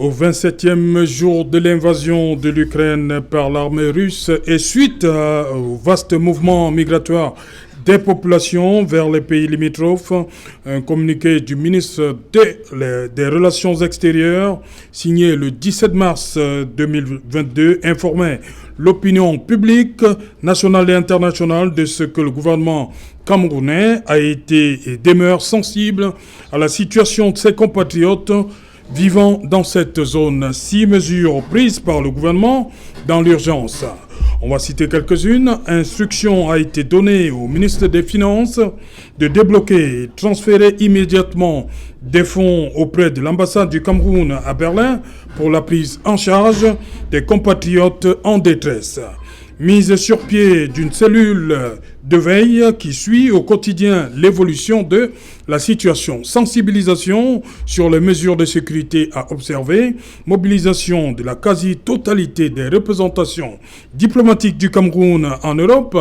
Au 27e jour de l'invasion de l'Ukraine par l'armée russe et suite au vaste mouvement migratoire des populations vers les pays limitrophes, un communiqué du ministre des Relations extérieures signé le 17 mars 2022 informait l'opinion publique nationale et internationale de ce que le gouvernement camerounais a été et demeure sensible à la situation de ses compatriotes vivant dans cette zone. 6 mesures prises par le gouvernement dans l'urgence. On va citer quelques-unes. Instruction a été donnée au ministre des Finances de débloquer et transférer immédiatement des fonds auprès de l'ambassade du Cameroun à Berlin pour la prise en charge des compatriotes en détresse. Mise sur pied d'une cellule de veille qui suit au quotidien l'évolution de la situation. Sensibilisation sur les mesures de sécurité à observer. Mobilisation de la quasi-totalité des représentations diplomatiques du Cameroun en Europe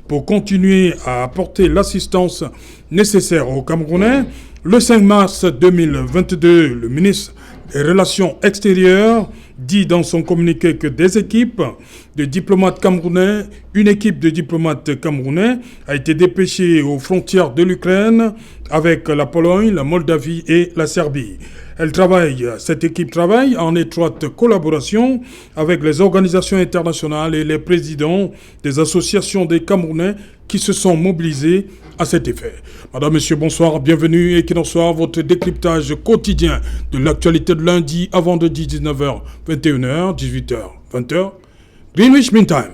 pour continuer à apporter l'assistance nécessaire aux Camerounais. Le 5 mars 2022, le ministre des Relations extérieures dit dans son communiqué que des équipes de diplomates camerounais, une équipe de diplomates camerounais a été dépêchée aux frontières de l'Ukraine avec la Pologne, la Moldavie et la Serbie. Cette équipe travaille en étroite collaboration avec les organisations internationales et les présidents des associations des Camerounais qui se sont mobilisés à cet effet. Madame, Monsieur, bonsoir, bienvenue et qu'il soit votre décryptage quotidien de l'actualité de lundi à vendredi 19h, 21h, 18h, 20h. Greenwich Mean Time.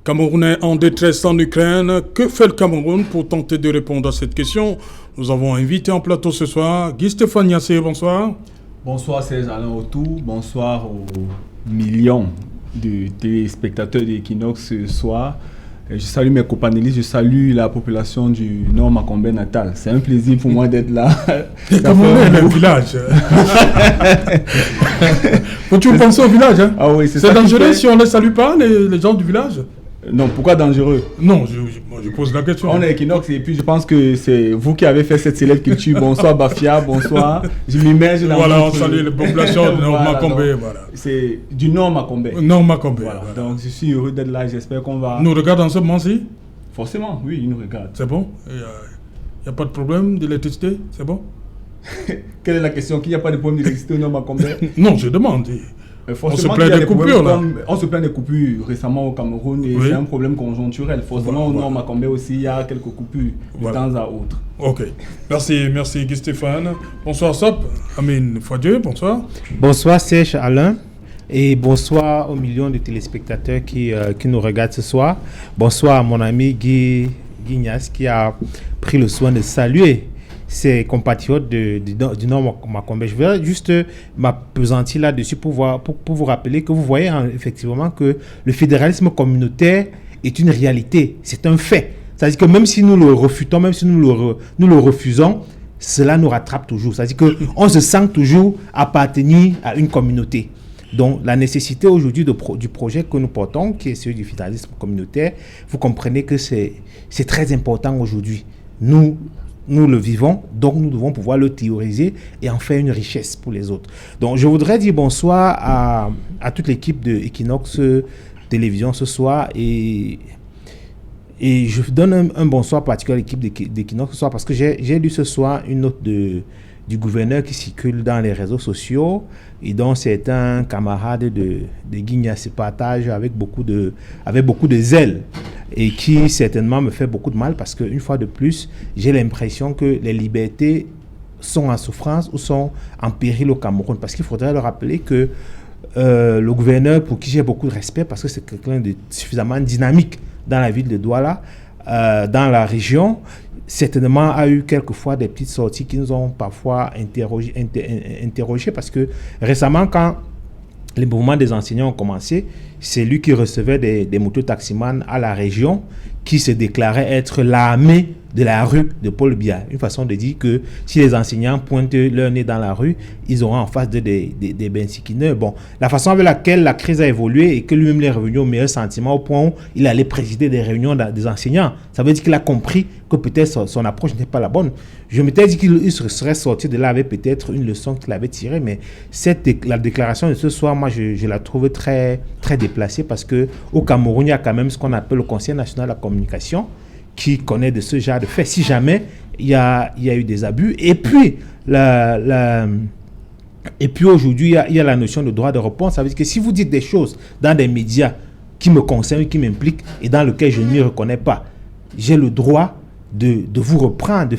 Camerounais en détresse en Ukraine, que fait le Cameroun pour tenter de répondre à cette question? Nous avons invité en plateau ce soir Guy Stéphane Niasse, bonsoir. Bonsoir Serge Alain Autou, bonsoir aux millions de téléspectateurs d'Equinox ce soir. Je salue mes copanélistes, je salue la population du Nord Macombé natal. C'est un plaisir pour moi d'être là. Camerounais, le village. Faut-tu penser au village, hein? Ah oui, c'est dangereux si on ne salue pas les gens du village? Non, pourquoi dangereux? Non, je pose la question. On est Equinox et puis je pense que c'est vous qui avez fait cette célèbre culture. Bonsoir Bafia, bonsoir. Je m'immerge dans Voilà, on salue les populations du Nord Macombé. Voilà. C'est du Nord Macombé. Nord Macombé. Voilà. Donc je suis heureux d'être là, j'espère qu'on va... Nous regardent en ce moment-ci? Forcément, oui, ils nous regardent. C'est bon? Il n'y a pas de problème d'électricité? C'est bon? Quelle est la question? Qu'il n'y a pas de problème d'électricité au Nord Macombé? Non, je demande. On se plaint des coupures là. On se plaint des coupures récemment au Cameroun et c'est un problème conjoncturel. Forcément au Nord Macombé aussi il y a quelques coupures de temps à autre. Ok. Merci Guy Stéphane. Bonsoir Sop. Amine Fouadieu, bonsoir. Bonsoir Serge Alain. Et bonsoir aux millions de téléspectateurs qui nous regardent ce soir. Bonsoir à mon ami Guy Niasse qui a pris le soin de saluer ses compatriotes du Nord Macombé. Je vais juste m'appesantir là-dessus pour vous rappeler que vous voyez effectivement que le fédéralisme communautaire est une réalité, c'est un fait. C'est-à-dire que même si nous le refutons, même si nous le refusons, cela nous rattrape toujours. C'est-à-dire qu'on se sent toujours appartenir à une communauté. Donc la nécessité aujourd'hui du projet que nous portons, qui est celui du fédéralisme communautaire, vous comprenez que c'est très important aujourd'hui. Nous le vivons, donc nous devons pouvoir le théoriser et en faire une richesse pour les autres. Donc je voudrais dire bonsoir à toute l'équipe de Equinox Télévision ce soir et je donne un bonsoir particulier à l'équipe d'Equinox ce soir parce que j'ai lu ce soir une note du gouverneur qui circule dans les réseaux sociaux et dont certains camarades de Guignas se partagent avec beaucoup de zèle et qui certainement me fait beaucoup de mal parce qu'une fois de plus, j'ai l'impression que les libertés sont en souffrance ou sont en péril au Cameroun parce qu'il faudrait leur rappeler que le gouverneur, pour qui j'ai beaucoup de respect parce que c'est quelqu'un de suffisamment dynamique dans la ville de Douala, dans la région, certainement a eu quelquefois des petites sorties qui nous ont parfois interrogés parce que récemment, quand les mouvements des enseignants ont commencé, c'est lui qui recevait des motos taximans à la région qui se déclarait être l'armée de la rue de Paul Biya. Une façon de dire que si les enseignants pointent leur nez dans la rue, ils auront en face des bensikineurs. Bon, la façon avec laquelle la crise a évolué et que lui-même est revenu au meilleur sentiment au point où il allait présider des réunions des enseignants, ça veut dire qu'il a compris que peut-être son approche n'était pas la bonne. Je m'étais dit qu'il serait sorti de là avec peut-être une leçon qu'il avait tirée, mais la déclaration de ce soir, moi, je la trouve très, très déplacée parce qu'au Cameroun, il y a quand même ce qu'on appelle le Conseil national de la communication qui connaît de ce genre de faits. Si jamais il y a eu des abus. Et puis, aujourd'hui, il y a la notion de droit de réponse. Ça veut dire que si vous dites des choses dans des médias qui me concernent, qui m'impliquent et dans lesquels je ne m'y reconnais pas, j'ai le droit de vous reprendre,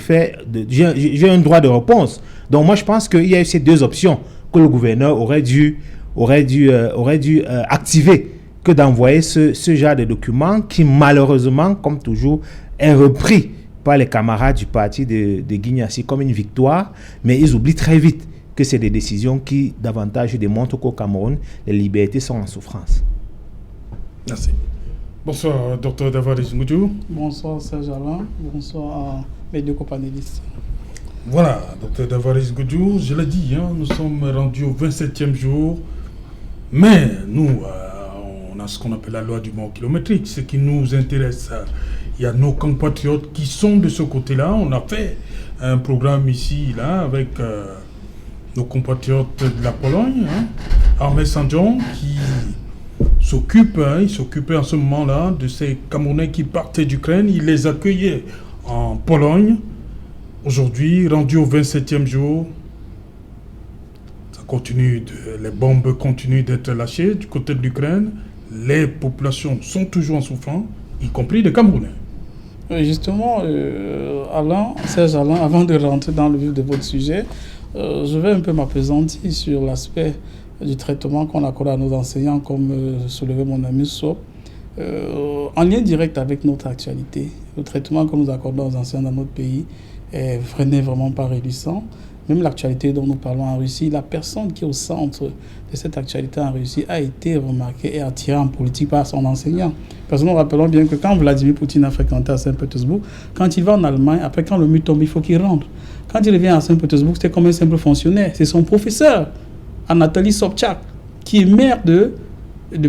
j'ai un droit de réponse. Donc moi je pense qu'il y a eu ces deux options que le gouverneur aurait dû activer, que d'envoyer ce genre de document qui malheureusement, comme toujours, est repris par les camarades du parti de Guignassi comme une victoire, mais ils oublient très vite que c'est des décisions qui davantage démontrent qu'au Cameroun, les libertés sont en souffrance. Merci. Bonsoir, Dr Davaris Ngoudjou. Bonsoir, Serge Alain. Bonsoir à mes deux copanélistes. Voilà, Dr Davaris Ngoudjou, je l'ai dit, nous sommes rendus au 27e jour, mais nous, on a ce qu'on appelle la loi du mort kilométrique. Ce qui nous intéresse, il y a nos compatriotes qui sont de ce côté-là. On a fait un programme ici, là, avec nos compatriotes de la Pologne, Armel Sandjon, qui il s'occupait en ce moment-là de ces Camerounais qui partaient d'Ukraine. Il les accueillait en Pologne. Aujourd'hui, rendu au 27e jour, les bombes continuent d'être lâchées du côté de l'Ukraine. Les populations sont toujours en souffrance, y compris les Camerounais. Justement, Serge Alain, avant de rentrer dans le vif de votre sujet, je vais un peu m'appesantir sur l'aspect du traitement qu'on accorde à nos enseignants, comme soulevait mon ami Sop, en lien direct avec notre actualité. Le traitement que nous accordons aux enseignants dans notre pays n'est vraiment pas réduisant. Même l'actualité dont nous parlons en Russie, la personne qui est au centre de cette actualité en Russie a été remarquée et attirée en politique par son enseignant. Parce que nous rappelons bien que quand Vladimir Poutine a fréquenté à Saint-Pétersbourg, quand il va en Allemagne, après quand le mur tombe, il faut qu'il rentre. Quand il revient à Saint-Pétersbourg, c'était comme un simple fonctionnaire. C'est son professeur, Anatoly Sobchak, qui est maire de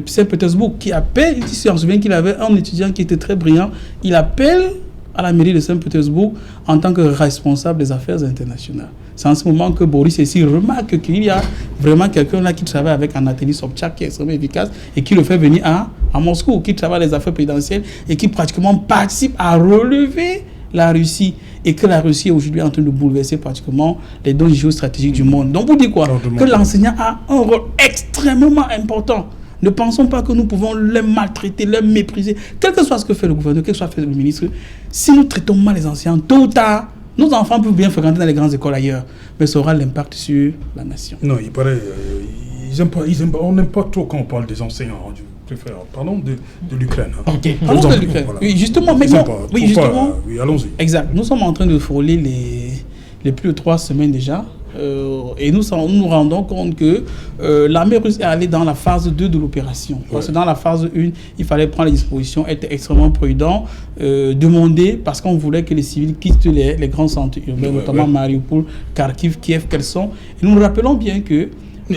Saint-Pétersbourg, qui appelle, il se souvient qu'il avait un étudiant qui était très brillant, il appelle à la mairie de Saint-Pétersbourg en tant que responsable des affaires internationales. C'est en ce moment que Boris ici remarque qu'il y a vraiment quelqu'un là qui travaille avec Anatoly Sobchak, qui est extrêmement efficace et qui le fait venir à Moscou, qui travaille les affaires présidentielles et qui pratiquement participe à relever la Russie, et que la Russie est aujourd'hui en train de bouleverser pratiquement les données géostratégiques du monde. Donc vous dites quoi? Que l'enseignant a un rôle extrêmement important. Ne pensons pas que nous pouvons les maltraiter, les mépriser, quel que soit ce que fait le gouvernement, quel que soit ce que fait le ministre. Si nous traitons mal les enseignants, tôt ou tard, nos enfants peuvent bien fréquenter dans les grandes écoles ailleurs, mais ça aura l'impact sur la nation. Non, il paraît, on n'aime pas trop quand on parle des enseignants. Parlons de l'Ukraine. Ok, parlons de l'Ukraine. Voilà. Oui, justement, mais non. Oui, justement. Oui, allons-y. Exact. Nous sommes en train de frôler les plus de 3 semaines déjà. Et nous nous rendons compte que l'armée russe est allée dans la phase 2 de l'opération. Parce que dans la phase 1, il fallait prendre les dispositions, être extrêmement prudent, demander, parce qu'on voulait que les civils quittent les grands centres urbains, notamment Mariupol, Kharkiv, Kiev, Kherson. Et nous nous rappelons bien que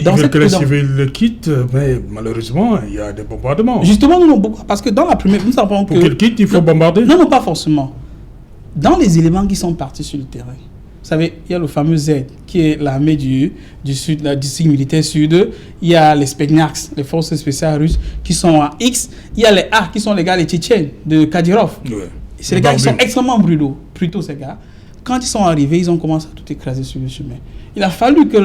dans cette que les civils le quittent, mais malheureusement, il y a des bombardements. Justement, nous beaucoup, parce que dans la première, nous savons que... Pour qu'ils quittent, il faut bombarder? Non, pas forcément. Dans les éléments qui sont partis sur le terrain, vous savez, il y a le fameux Z, qui est l'armée du Sud, la district militaire Sud. Il y a les Spetsnaz, les forces spéciales russes, qui sont à X. Il y a les A, qui sont les gars, les Tchétchènes, de Kadyrov. Ouais. C'est les gars qui sont extrêmement brûlaux, plutôt ces gars. Quand ils sont arrivés, ils ont commencé à tout écraser sur le chemin. Il a fallu que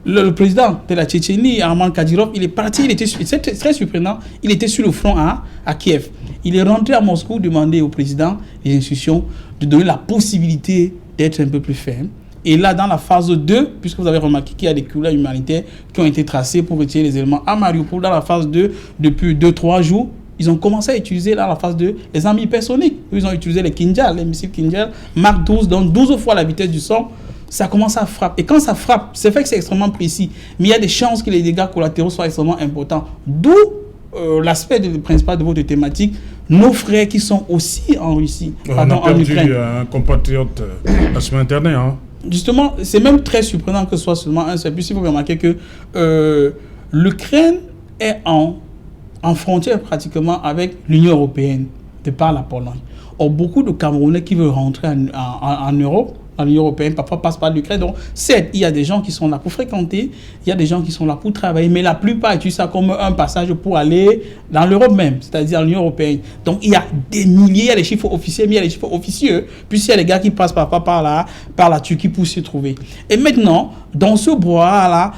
le président de la Tchétchénie, Arman Kadyrov, il est parti, c'est très surprenant, il était sur le front à Kiev. Il est rentré à Moscou demander au président des institutions de donner la possibilité d'être un peu plus ferme. Et là, dans la phase 2, puisque vous avez remarqué qu'il y a des couloirs humanitaires qui ont été tracés pour retirer les éléments à Mariupol, dans la phase 2, depuis 2-3 jours, ils ont commencé à utiliser, dans la phase 2, les armes hypersoniques. Ils ont utilisé les Kinjal, les missiles Kinjal, Mark 12, donc 12 fois la vitesse du son. Ça commence à frapper. Et quand ça frappe, c'est fait que c'est extrêmement précis. Mais il y a des chances que les dégâts collatéraux soient extrêmement importants. D'où l'aspect principal de votre thématique, nos frères qui sont aussi en Russie, On a perdu un compatriote la semaine dernière. Hein. Justement, c'est même très surprenant que ce soit seulement un seul. Puis, il faut remarquer que l'Ukraine est en frontière pratiquement avec l'Union européenne, de par la Pologne. Or, beaucoup de Camerounais qui veulent rentrer en Europe, dans l'Union européenne, parfois passent par l'Ukraine. Donc, certes, il y a des gens qui sont là pour fréquenter, il y a des gens qui sont là pour travailler, mais la plupart utilisent ça comme un passage pour aller dans l'Europe même, c'est-à-dire l'Union européenne. Donc, il y a des milliers, il y a des chiffres officiels, mais il y a des chiffres officieux, puisqu'il y a des gars qui passent parfois par la Turquie pour s'y trouver. Et maintenant, dans ce brouhaha-là,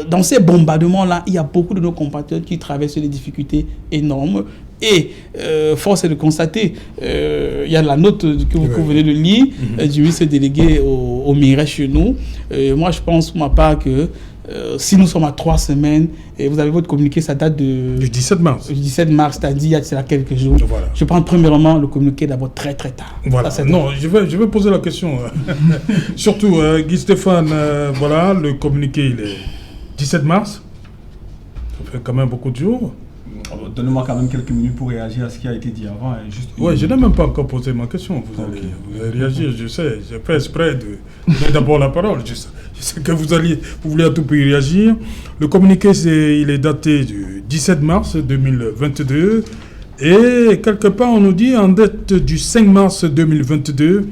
dans ces bombardements-là, il y a beaucoup de nos compatriotes qui traversent des difficultés énormes. Et force est de constater, il y a la note que vous venez de lire du ministre délégué au Migré chez nous. Moi, je pense pour ma part que si nous sommes à 3 semaines, et vous avez votre communiqué, ça date du 17 mars. Du 17 mars, c'est-à-dire il y a quelques jours. Voilà. Je prends premièrement le communiqué d'abord très très tard. Voilà. Ça, non, je vais poser la question. Surtout, Guy Stéphane, voilà, le communiqué, il est 17 mars. Ça fait quand même beaucoup de jours. Donnez-moi quand même quelques minutes pour réagir à ce qui a été dit avant. Oui, je n'ai même pas encore posé ma question. Vous allez réagir, je sais. J'ai fait exprès de donner d'abord la parole. Je sais que vous voulez à tout prix réagir. Le communiqué, il est daté du 17 mars 2022. Et quelque part, on nous dit, en date du 5 mars 2022,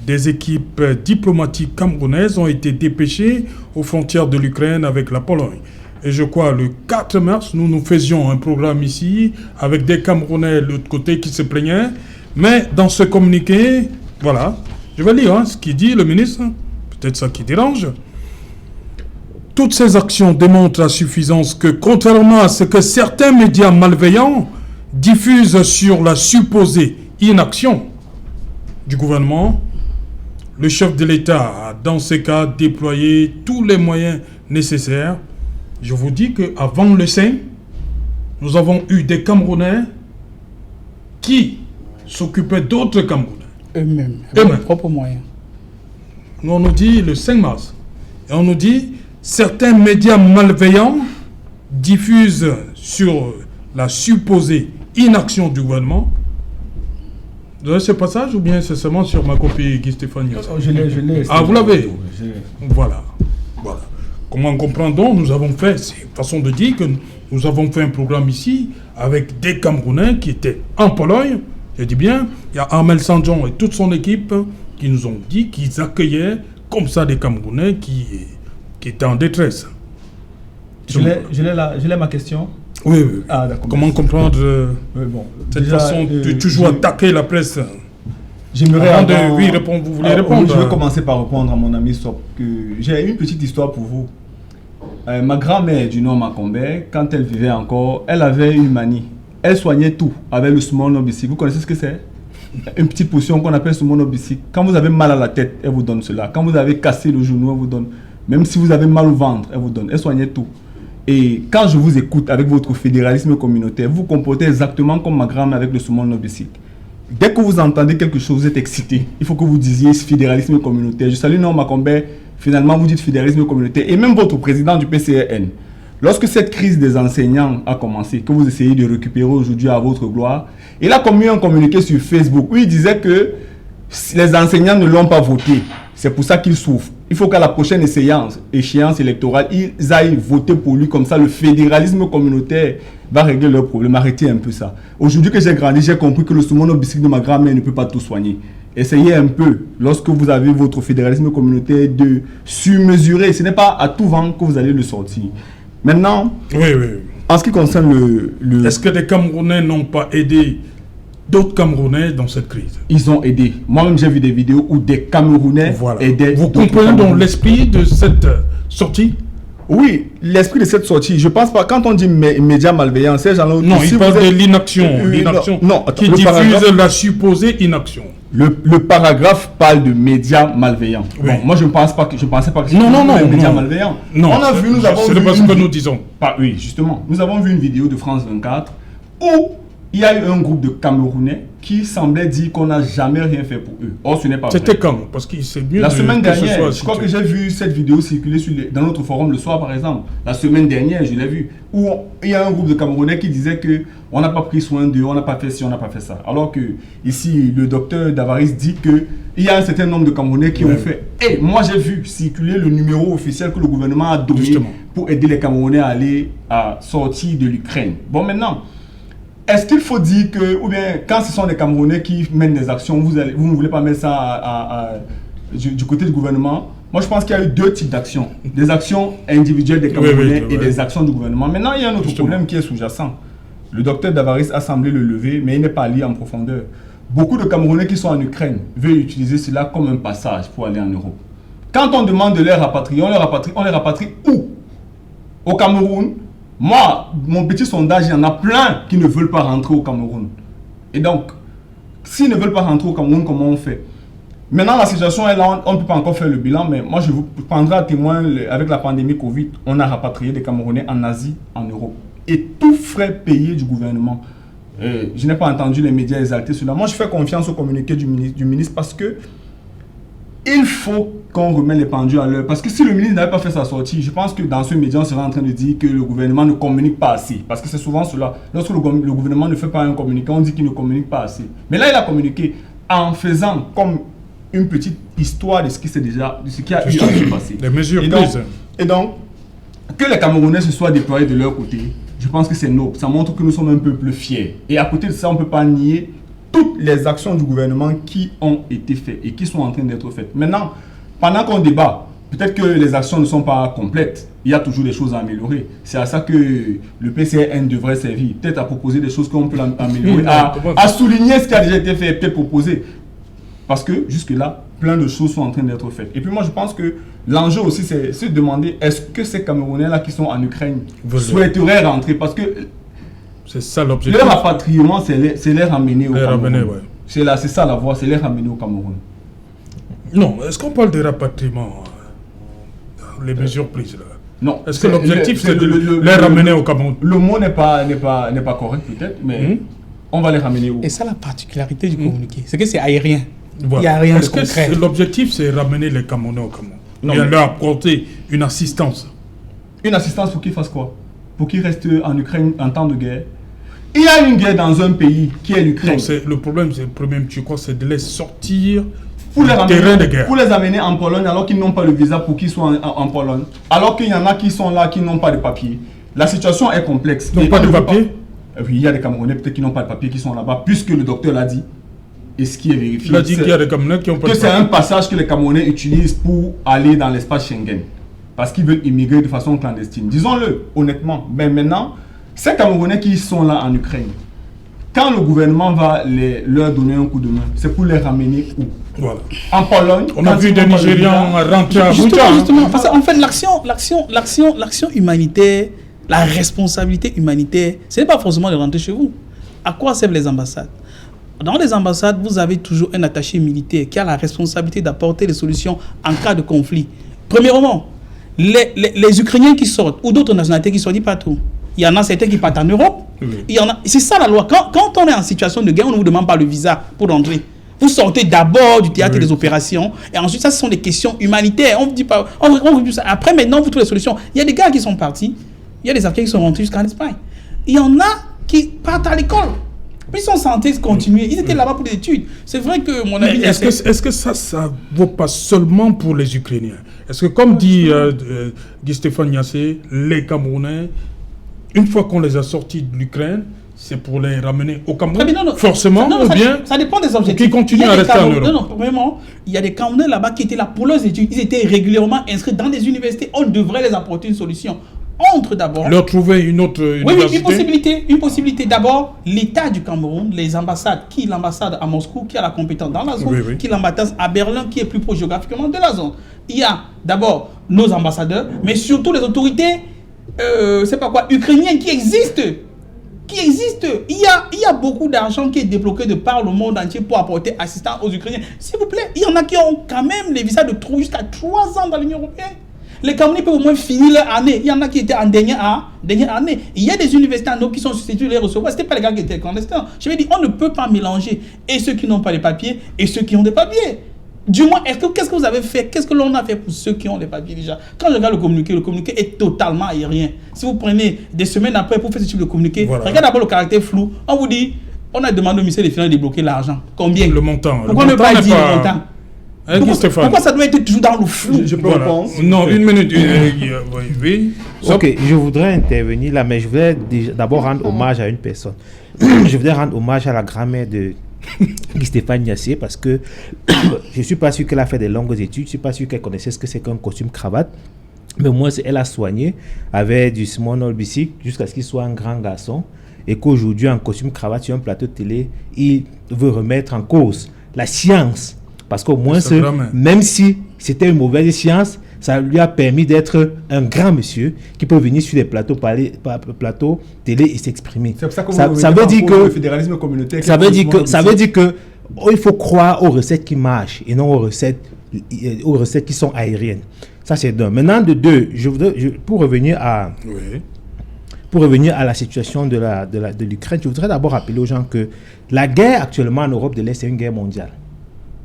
des équipes diplomatiques camerounaises ont été dépêchées aux frontières de l'Ukraine avec la Pologne. Et je crois le 4 mars, nous faisions un programme ici avec des Camerounais de l'autre côté qui se plaignaient. Mais dans ce communiqué, voilà, je vais lire ce qu'il dit le ministre, peut-être ça qui dérange. Toutes ces actions démontrent à suffisance que, contrairement à ce que certains médias malveillants diffusent sur la supposée inaction du gouvernement, le chef de l'État a dans ces cas déployé tous les moyens nécessaires. Je vous dis qu'avant le 5, nous avons eu des Camerounais qui s'occupaient d'autres Camerounais. Eux-mêmes, avec leurs propres moyens. On nous dit le 5 mars. Et on nous dit, certains médias malveillants diffusent sur la supposée inaction du gouvernement. Vous avez ce passage ou bien c'est seulement sur ma copie Guy Stéphane? Je l'ai. Ah, vous l'avez? Voilà. Comment comprendre donc, nous avons fait, c'est une façon de dire que nous avons fait un programme ici avec des Camerounais qui étaient en Pologne. Je dis bien, il y a Armel Sanjon et toute son équipe qui nous ont dit qu'ils accueillaient comme ça des Camerounais qui étaient en détresse. Je l'ai ma question. Oui. Ah, d'accord. Comment comprendre cette façon de toujours attaquer la presse? J'aimerais vous voulez répondre? Je vais commencer par répondre à mon ami Sop. J'ai une petite histoire pour vous. Ma grand-mère du nom Macombé, quand elle vivait encore, elle avait une manie. Elle soignait tout avec le Sumonobisic. Vous connaissez ce que c'est? Une petite potion qu'on appelle Sumonobisic. Quand vous avez mal à la tête, elle vous donne cela. Quand vous avez cassé le genou, elle vous donne. Même si vous avez mal au ventre, elle vous donne. Elle soignait tout. Et quand je vous écoute avec votre fédéralisme communautaire, vous vous comportez exactement comme ma grand-mère avec le Sumonobisic. Dès que vous entendez quelque chose, vous êtes excité. Il faut que vous disiez fédéralisme communautaire. Je salue Norma Macombé. Finalement, vous dites fédéralisme communautaire. Et même votre président du PCRN. Lorsque cette crise des enseignants a commencé, que vous essayez de récupérer aujourd'hui à votre gloire, il a commis un communiqué sur Facebook où il disait que les enseignants ne l'ont pas voté. C'est pour ça qu'ils souffrent. Il faut qu'à la prochaine échéance électorale, ils aillent voter pour lui. Comme ça, le fédéralisme communautaire va régler leurs problèmes. Arrêtez un peu ça. Aujourd'hui que j'ai grandi, j'ai compris que le Sumonobisic de ma grand-mère ne peut pas tout soigner. Essayez un peu, lorsque vous avez votre fédéralisme communautaire, de surmesurer. Ce n'est pas à tout vent que vous allez le sortir. Maintenant, en ce qui concerne le... Est-ce que les Camerounais n'ont pas aidé d'autres Camerounais dans cette crise? Ils ont aidé. Moi-même, j'ai vu des vidéos où des Camerounais aidaient. Vous comprenez donc l'esprit de cette sortie? Oui, l'esprit de cette sortie. Je pense pas, quand on dit médias malveillants, ces gens-là... Non, il parle de l'inaction. Non, qui diffuse la supposée inaction. Le paragraphe parle de médias malveillants. Oui. Bon, moi, je pensais pas que c'était médias malveillants. Non, c'est pas ce que nous disons. Oui, justement. Nous avons vu une vidéo de France 24 où il y a eu un groupe de Camerounais qui semblait dire qu'on n'a jamais rien fait pour eux. Or, ce n'est pas vrai. C'était quand? Parce que c'est mieux. La semaine dernière, je crois que j'ai vu cette vidéo circuler dans notre forum le soir, par exemple. La semaine dernière, je l'ai vu. Où il y a un groupe de Camerounais qui disait qu'on n'a pas pris soin d'eux, on n'a pas fait ci, on n'a pas fait ça. Alors que ici, le docteur Davaris dit qu'il y a un certain nombre de Camerounais qui ont fait. Et moi, j'ai vu circuler le numéro officiel que le gouvernement a donné pour aider les Camerounais à sortir de l'Ukraine. Bon, maintenant, est-ce qu'il faut dire que, ou bien quand ce sont les Camerounais qui mènent des actions, vous ne voulez pas mettre ça du côté du gouvernement? Moi, je pense qu'il y a eu deux types d'actions. Des actions individuelles des Camerounais et des actions du gouvernement. Maintenant, il y a un autre problème qui est sous-jacent. Le docteur Davaris a semblé le lever, mais il n'est pas allé en profondeur. Beaucoup de Camerounais qui sont en Ukraine veulent utiliser cela comme un passage pour aller en Europe. Quand on demande de les rapatrier, on les rapatrie où? Au Cameroun. Moi, mon petit sondage, il y en a plein qui ne veulent pas rentrer au Cameroun. Et donc, s'ils ne veulent pas rentrer au Cameroun, comment on fait? Maintenant, la situation est là, on ne peut pas encore faire le bilan, mais moi, je vous prendrai à témoin, avec la pandémie Covid, on a rapatrié des Camerounais en Asie, en Europe. Et tout frais payé du gouvernement. Je n'ai pas entendu les médias exalter cela. Moi, je fais confiance au communiqué du ministre parce que il faut qu'on remette les pendules à l'heure. Parce que si le ministre n'avait pas fait sa sortie, je pense que dans ce média, on serait en train de dire que le gouvernement ne communique pas assez. Parce que c'est souvent cela. Lorsque le gouvernement ne fait pas un communiqué, on dit qu'il ne communique pas assez. Mais là, il a communiqué en faisant comme une petite histoire de ce qui a eu à se passer. Les mesures prises. Et donc, que les Camerounais se soient déployés de leur côté, je pense que c'est noble. Ça montre que nous sommes un peuple fier. Et à côté de ça, on ne peut pas nier toutes les actions du gouvernement qui ont été faites et qui sont en train d'être faites. Maintenant, pendant qu'on débat, peut-être que les actions ne sont pas complètes. Il y a toujours des choses à améliorer. C'est à ça que le PCN devrait servir. Peut-être à proposer des choses qu'on peut améliorer, à souligner ce qui a déjà été fait et peut-être proposer. Parce que jusque-là, plein de choses sont en train d'être faites. Et puis moi, je pense que l'enjeu aussi, c'est se demander est-ce que ces Camerounais-là qui sont en Ukraine souhaiteraient rentrer? Parce que c'est ça l'objectif. Le rapatriement, c'est les ramener au Cameroun. C'est ça la voie, c'est les ramener au Cameroun. Non, est-ce qu'on parle de rapatriement, les mesures prises là? Non. Est-ce que l'objectif c'est de les ramener au Cameroun? Le mot n'est pas correct peut-être, mais on va les ramener où? Et ça la particularité du communiqué, c'est que c'est aérien. Voilà. Il n'y a rien de concret. Est-ce que l'objectif c'est ramener les Camerounais au Cameroun? Non, et leur apporter une assistance. Une assistance pour qu'ils fassent quoi? Pour qu'ils restent en Ukraine en temps de guerre? Il y a une guerre dans un pays qui est l'Ukraine. Le problème, tu crois, c'est de les sortir pour les ramener, terrain de guerre. Pour les amener en Pologne alors qu'ils n'ont pas le visa pour qu'ils soient en Pologne. Alors qu'il y en a qui sont là, qui n'ont pas de papier. La situation est complexe. Ils n'ont pas de papier? Oui, il y a des Camerounais peut-être qui n'ont pas de papier qui sont là-bas, puisque le docteur l'a dit. Et ce qui est vérifié, il a dit qu'il y a des Camerounais qui n'ont pas de papier. Que c'est un passage que les Camerounais utilisent pour aller dans l'espace Schengen. Parce qu'ils veulent immigrer de façon clandestine. Disons-le honnêtement. Mais maintenant, ces Camerounais qui sont là en Ukraine, quand le gouvernement va leur donner un coup de main, c'est pour les ramener où? Voilà. En Pologne. On a vu des Nigérians rentrer à Abuja. Justement, parce qu'en fait, l'action humanitaire, la responsabilité humanitaire, ce n'est pas forcément de rentrer chez vous. À quoi servent les ambassades? Dans les ambassades, vous avez toujours un attaché militaire qui a la responsabilité d'apporter des solutions en cas de conflit. Premièrement, les Ukrainiens qui sortent, ou d'autres nationalités qui sortent, pas tout. Il y en a certains qui partent en Europe. Oui. C'est ça la loi. Quand on est en situation de guerre, on ne vous demande pas le visa pour rentrer. Vous sortez d'abord du théâtre des opérations, et ensuite, ça, ce sont des questions humanitaires. On ne dit pas. Après, maintenant, vous trouvez les solutions. Il y a des gars qui sont partis. Il y a des Africains qui sont rentrés jusqu'en Espagne. Il y en a qui partent à l'école. Puis ils sont censés continuer. Ils étaient là-bas pour des études. C'est vrai que mon avis... Est-ce que ça ne vaut pas seulement pour les Ukrainiens? Est-ce que, comme dit Stéphane Niasse, les Camerounais, une fois qu'on les a sortis de l'Ukraine, c'est pour les ramener au Cameroun, forcément, ou bien ça dépend des objectifs. Qui continuent à rester en Europe. Non, vraiment, il y a des Camerounais là-bas qui étaient là pour leurs études. Ils étaient régulièrement inscrits dans des universités. On devrait les apporter une solution. Entre d'abord. Leur trouver une autre université. Oui, une possibilité. D'abord, l'État du Cameroun, les ambassades, l'ambassade à Moscou, qui a la compétence dans la zone, qui l'ambassade à Berlin, qui est plus proche géographiquement de la zone. Il y a d'abord nos ambassadeurs, mais surtout les autorités, ukrainiennes qui existent. Il y a beaucoup d'argent qui est débloqué de par le monde entier pour apporter assistance aux Ukrainiens. S'il vous plaît, il y en a qui ont quand même les visas de jusqu'à 3 ans dans l'Union européenne. Les Camerounais peuvent au moins finir leur année. Il y en a qui étaient en dernière année. Il y a des universités en Europe qui sont susceptibles de les recevoir. Ce n'étaient pas les gars qui étaient clandestins. Je veux dire, on ne peut pas mélanger et ceux qui n'ont pas les papiers et ceux qui ont des papiers. Du moins, qu'est-ce que vous avez fait? Qu'est-ce que l'on a fait pour ceux qui ont les papiers déjà? Quand je regarde le communiqué est totalement aérien. Si vous prenez des semaines après pour faire ce type de communiqué, regardez d'abord le caractère flou. On vous dit, on a demandé au ministère des Finances de débloquer l'argent. Combien? Le montant. Pourquoi ne pas dire le montant? Pourquoi ça doit être toujours dans le flou? Je peux répondre. Non, une minute. Oui. Ok, je voudrais intervenir là, mais je voudrais d'abord rendre hommage à une personne. Je voudrais rendre hommage à la grand-mère de Stéphane Niasse, parce que je ne suis pas sûr qu'elle a fait des longues études, je ne suis pas sûr qu'elle connaissait ce que c'est qu'un costume cravate, mais au moins elle a soigné avec du small bicycle jusqu'à ce qu'il soit un grand garçon, et qu'aujourd'hui en costume cravate sur un plateau de télé, il veut remettre en cause la science. Parce qu'au moins, même si c'était une mauvaise science, ça lui a permis d'être un grand monsieur qui peut venir sur des plateaux télé et s'exprimer. C'est pour ça que ça veut dire que le fédéralisme communautaire. Ça veut dire que il faut croire aux recettes qui marchent et non aux recettes qui sont aériennes. Ça c'est d'un. Maintenant de deux, pour revenir à la situation de l'Ukraine, je voudrais d'abord rappeler aux gens que la guerre actuellement en Europe de l'Est, c'est une guerre mondiale.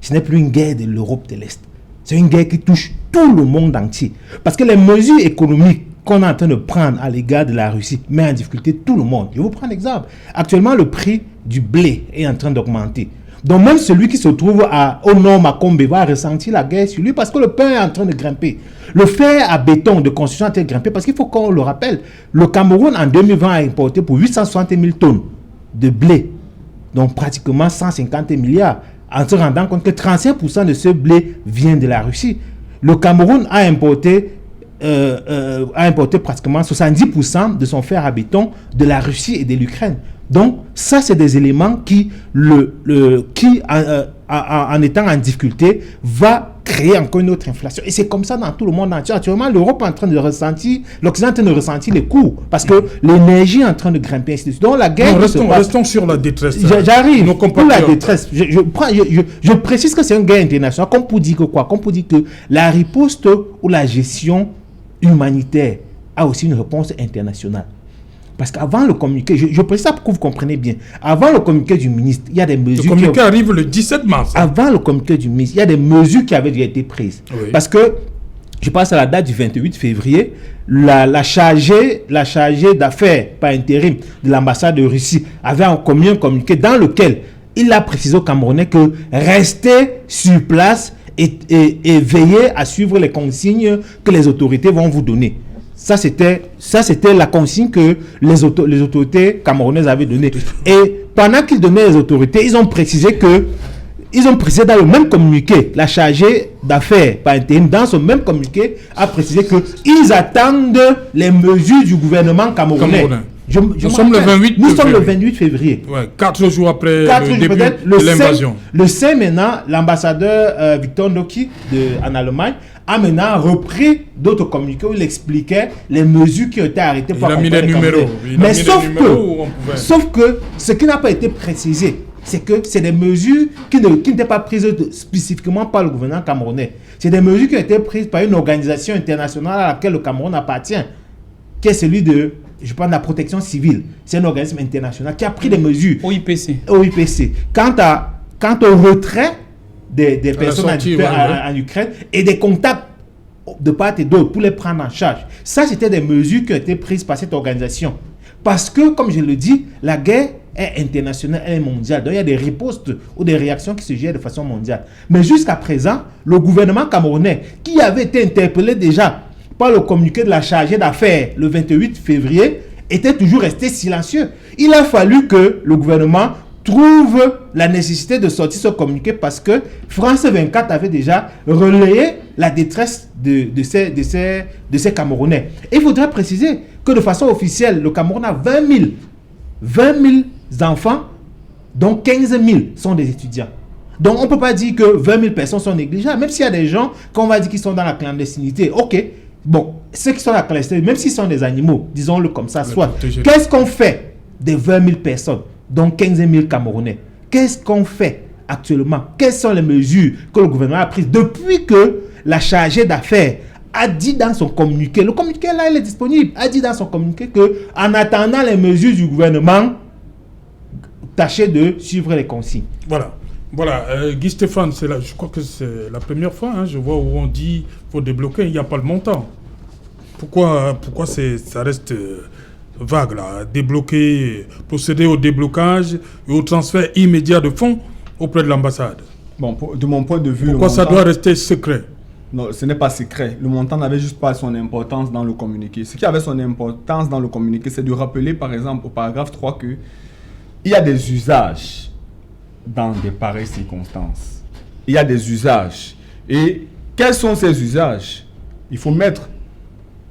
Ce n'est plus une guerre de l'Europe de l'Est. C'est une guerre qui touche tout le monde entier. Parce que les mesures économiques qu'on est en train de prendre à l'égard de la Russie met en difficulté tout le monde. Je vais vous prendre un exemple. Actuellement, le prix du blé est en train d'augmenter. Donc même celui qui se trouve au nord Makombe va ressentir la guerre sur lui parce que le pain est en train de grimper. Le fer à béton de construction est en train de grimper parce qu'il faut qu'on le rappelle. Le Cameroun en 2020 a importé pour 860 000 tonnes de blé. Donc pratiquement 150 milliards. En se rendant compte que 35% de ce blé vient de la Russie. Le Cameroun a importé pratiquement 70% de son fer à béton de la Russie et de l'Ukraine. Donc, ça, c'est des éléments qui en étant en difficulté, va créer encore une autre inflation. Et c'est comme ça dans tout le monde entier. Actuellement, l'Europe est en train de ressentir, l'Occident est en train de ressentir les coûts, parce que l'énergie est en train de grimper. Donc, la guerre... Restons sur la détresse. J'arrive. Pour la détresse, je précise que c'est une guerre internationale, comme pour dire que quoi? Comme pour dire que la riposte ou la gestion humanitaire a aussi une réponse internationale. Parce qu'avant le communiqué, je précise ça pour que vous compreniez bien, avant le communiqué du ministre, il y a des mesures... Le communiqué arrive le 17 mars. Avant le communiqué du ministre, il y a des mesures qui avaient déjà été prises. Oui. Parce que, je passe à la date du 28 février, la chargée d'affaires par intérim de l'ambassade de Russie avait commis un communiqué dans lequel il a précisé aux Camerounais que rester sur place et veiller à suivre les consignes que les autorités vont vous donner. Ça, c'était la consigne que les autorités camerounaises avaient donnée. Et pendant qu'ils donnaient les autorités, ils ont précisé dans le même communiqué, la chargée d'affaires par intérim, dans ce même communiqué, a précisé qu'ils attendent les mesures du gouvernement camerounais. Nous sommes le 28 février. Ouais, 4 jours après le début de l'invasion. Le 5 maintenant, l'ambassadeur Victor Ndoki en Allemagne a maintenant repris d'autres communiqués où il expliquait les mesures qui ont été arrêtées pour accompagner les numéros. Mais sauf que ce qui n'a pas été précisé, c'est que c'est des mesures qui n'étaient pas prises spécifiquement par le gouvernement camerounais. C'est des mesures qui ont été prises par une organisation internationale à laquelle le Cameroun appartient, qui est celui de... Je parle de la protection civile. C'est un organisme international qui a pris des mesures. OIPC. Quant au retrait des personnes en Ukraine et des contacts de part et d'autre pour les prendre en charge. Ça, c'était des mesures qui ont été prises par cette organisation. Parce que, comme je le dis, la guerre est internationale, elle est mondiale. Donc, il y a des ripostes ou des réactions qui se gèrent de façon mondiale. Mais jusqu'à présent, le gouvernement camerounais, qui avait été interpellé déjà par le communiqué de la chargée d'affaires le 28 février, était toujours resté silencieux. Il a fallu que le gouvernement trouve la nécessité de sortir ce communiqué parce que France 24 avait déjà relayé la détresse de ces Camerounais. Et il faudrait préciser que de façon officielle, le Cameroun a 20 000 enfants, dont 15 000 sont des étudiants. Donc on ne peut pas dire que 20 000 personnes sont négligeables, même s'il y a des gens qu'on va dire qu'ils sont dans la clandestinité. Ok, bon, ceux qui sont dans la clandestinité, même s'ils sont des animaux, disons-le comme ça, soit. Qu'est-ce qu'on fait des 20 000 personnes, dont 15 000 Camerounais? Qu'est-ce qu'on fait actuellement? Quelles sont les mesures que le gouvernement a prises depuis que la chargée d'affaires a dit dans son communiqué, le communiqué là, il est disponible, a dit dans son communiqué que en attendant les mesures du gouvernement, tâchez de suivre les consignes. Voilà. Guy Stéphane, je crois que c'est la première fois, je vois où on dit qu'il faut débloquer, il n'y a pas le montant. Pourquoi ça reste vague là? Débloquer, procéder au déblocage et au transfert immédiat de fonds auprès de l'ambassade. Bon, de mon point de vue... Pourquoi ça doit rester secret? Non, ce n'est pas secret. Le montant n'avait juste pas son importance dans le communiqué. Ce qui avait son importance dans le communiqué, c'est de rappeler, par exemple, au paragraphe 3, qu'il y a des usages dans de pareilles circonstances. Il y a des usages. Et quels sont ces usages? Il faut mettre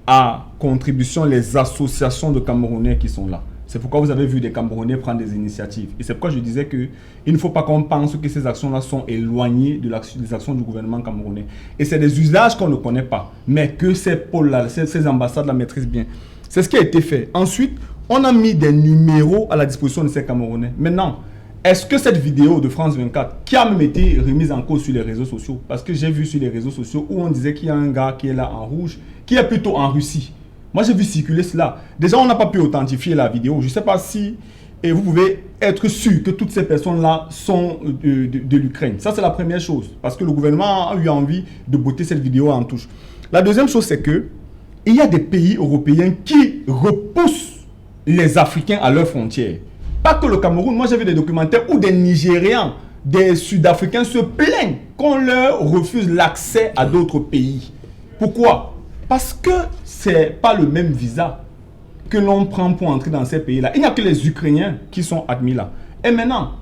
à contribution les associations de Camerounais qui sont là. C'est pourquoi vous avez vu des Camerounais prendre des initiatives. Et c'est pourquoi je disais qu'il ne faut pas qu'on pense que ces actions-là sont éloignées des actions du gouvernement camerounais. Et c'est des usages qu'on ne connaît pas, mais que ces pôles-là, ces ambassades-là maîtrisent bien. C'est ce qui a été fait. Ensuite, on a mis des numéros à la disposition de ces Camerounais. Maintenant, est-ce que cette vidéo de France 24, qui a même été remise en cause sur les réseaux sociaux, parce que j'ai vu sur les réseaux sociaux où on disait qu'il y a un gars qui est là en rouge, qui est plutôt en Russie. Moi, j'ai vu circuler cela. Déjà, on n'a pas pu authentifier la vidéo. Je ne sais pas si vous pouvez être sûr que toutes ces personnes-là sont de l'Ukraine. Ça, c'est la première chose. Parce que le gouvernement a eu envie de botter cette vidéo en touche. La deuxième chose, c'est que il y a des pays européens qui repoussent les Africains à leurs frontières. Pas que le Cameroun. Moi, j'ai vu des documentaires où des Nigérians, des Sud-Africains se plaignent qu'on leur refuse l'accès à d'autres pays. Pourquoi? Parce que ce n'est pas le même visa que l'on prend pour entrer dans ces pays-là. Il n'y a que les Ukrainiens qui sont admis là. Et maintenant,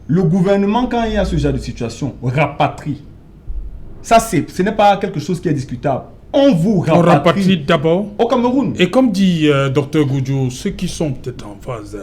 le gouvernement, quand il y a ce genre de situation, rapatrie. Ça, ce n'est pas quelque chose qui est discutable. On vous rapatrie. On rapatrie d'abord au Cameroun. Et comme dit Dr Goudjou, ceux qui sont peut-être en phase,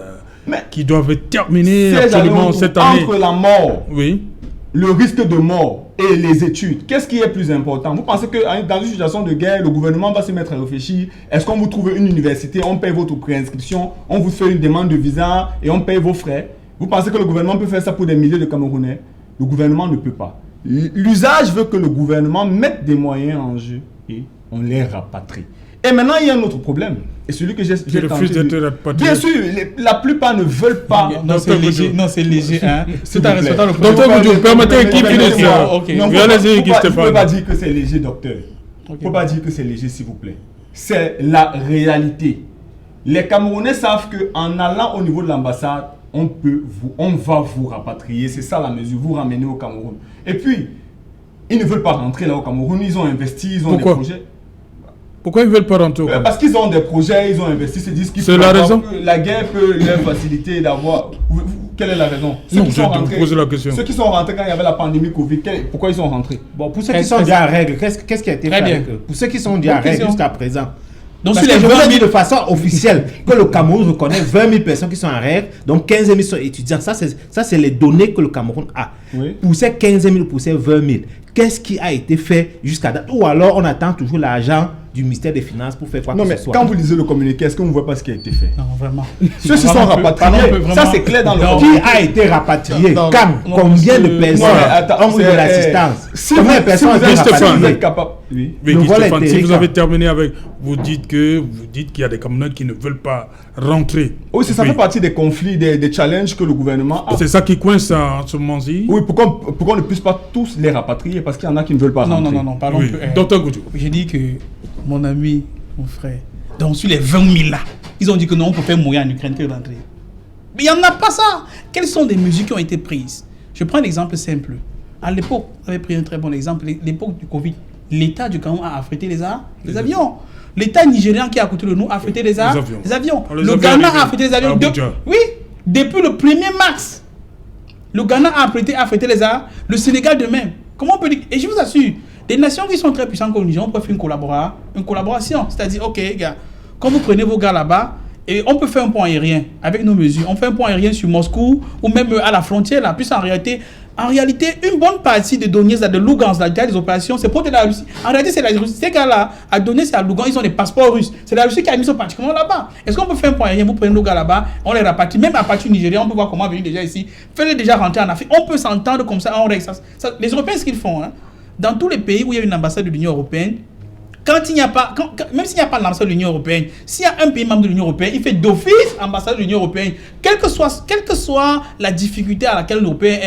qui doivent terminer absolument cette année. Entre la mort, oui, le risque de mort et les études, qu'est-ce qui est plus important? Vous pensez que dans une situation de guerre, le gouvernement va se mettre à réfléchir? Est-ce qu'on vous trouve une université, on paye votre préinscription, on vous fait une demande de visa et on paye vos frais? Vous pensez que le gouvernement peut faire ça pour des milliers de Camerounais? Le gouvernement ne peut pas. L'usage veut que le gouvernement mette des moyens en jeu et on les rapatrie. Et maintenant, il y a un autre problème. Et celui que j'ai refuse d'être rapatrié. Bien sûr, la plupart ne veulent pas. Non, c'est léger. Non, c'est léger. Hein. C'est un respectant le docteur Goudjou, permettez qu'il finisse. Non, allez-y, Guy Stéphane. Vous ne pouvez pas dire que c'est léger, docteur. Il ne faut pas dire que c'est léger, s'il vous plaît. C'est la réalité. Les Camerounais savent qu'en allant au niveau de l'ambassade, on va vous rapatrier. C'est ça la mesure. Vous ramener au Cameroun. Et puis, ils ne veulent pas rentrer là au Cameroun. Ils ont investi, ils ont des projets. Pourquoi ils ne veulent pas rentrer au Cameroun? Parce qu'ils ont des projets, ils ont investi, ils se disent c'est la raison. La guerre peut leur faciliter d'avoir. Quelle est la raison? Non, je te pose la question. Ceux qui sont rentrés quand il y avait la pandémie Covid, pourquoi ils sont rentrés? Bon, pour ceux qui sont déjà en règle, qu'est-ce qui a été fait avec eux? Pour ceux qui sont déjà en règle jusqu'à présent. Donc, sur les 20 000 de façon officielle, que le Cameroun reconnaît 20 000 personnes qui sont en règle, donc 15 000 sont étudiants. Ça, c'est les données que le Cameroun a. Oui. Pour ces 15 000, pour ces 20 000, qu'est-ce qui a été fait jusqu'à date? Ou alors, on attend toujours l'argent du ministère des Finances pour faire quoi que ce soit. Quand vous lisez le communiqué, est-ce que vous ne voyez pas ce qui a été fait? Non, vraiment. Ceux qui sont rapatriés, ça c'est clair dans le communiqué. Qui a été rapatrié? Combien de personnes ont eu de l'assistance? Combien de personnes ont été rapatriées? Oui, Stéphane, si vous avez terminé avec, vous dites qu'il y a des Camerounais qui ne veulent pas rentrer. Oui, ça fait partie des conflits, des challenges que le gouvernement a. C'est ça qui coince en ce moment-ci. Oui, pourquoi on ne puisse pas tous les rapatrier? Parce qu'il y en a qui ne veulent pas rentrer. Non, pardon. Oui. Docteur Goudjou. J'ai dit que mon ami, mon frère, donc sur les 20 000 là, ils ont dit que non, on peut faire mourir en Ukraine que rentrer. Mais il n'y en a pas ça. Quelles sont des mesures qui ont été prises? Je prends un exemple simple. À l'époque, vous avez pris un très bon exemple, l'époque du Covid. L'État du Cameroun a affrété les avions. L'État nigérian qui est à côté de nous a affrété les avions. Le Ghana a affrété les avions. Oui, depuis le 1er mars. Le Ghana a affrété les avions. Le Sénégal de même. Comment on peut dire? Et je vous assure, des nations qui sont très puissantes comme le Niger, on peut faire une collaboration. C'est-à-dire, ok, gars, quand vous prenez vos gars là-bas, et on peut faire un pont aérien avec nos mesures. On fait un pont aérien sur Moscou ou même à la frontière là. Puis en réalité, une bonne partie de Donetsk, de Lugansk, des opérations, c'est pour de la Russie. En réalité, c'est la Russie. Ces gars-là, à Donetsk et à Lugansk, ils ont des passeports russes. C'est la Russie qui a mis ça particulièrement là-bas. Est-ce qu'on peut faire un point aérien? Vous prenez nos gars là-bas, on les rapatrie. Même à partir du Nigeria, on peut voir comment venir déjà ici. Faites-les déjà rentrer en Afrique. On peut s'entendre comme ça, on règle ça. Les Européens, ce qu'ils font, hein, dans tous les pays où il y a une ambassade de l'Union européenne, quand il n'y a pas, même s'il n'y a pas l'ambassade de l'Union européenne, s'il y a un pays membre de l'Union européenne, il fait d'office ambassade de l'Union européenne. Quelle que soit la difficulté à laquelle l'Européen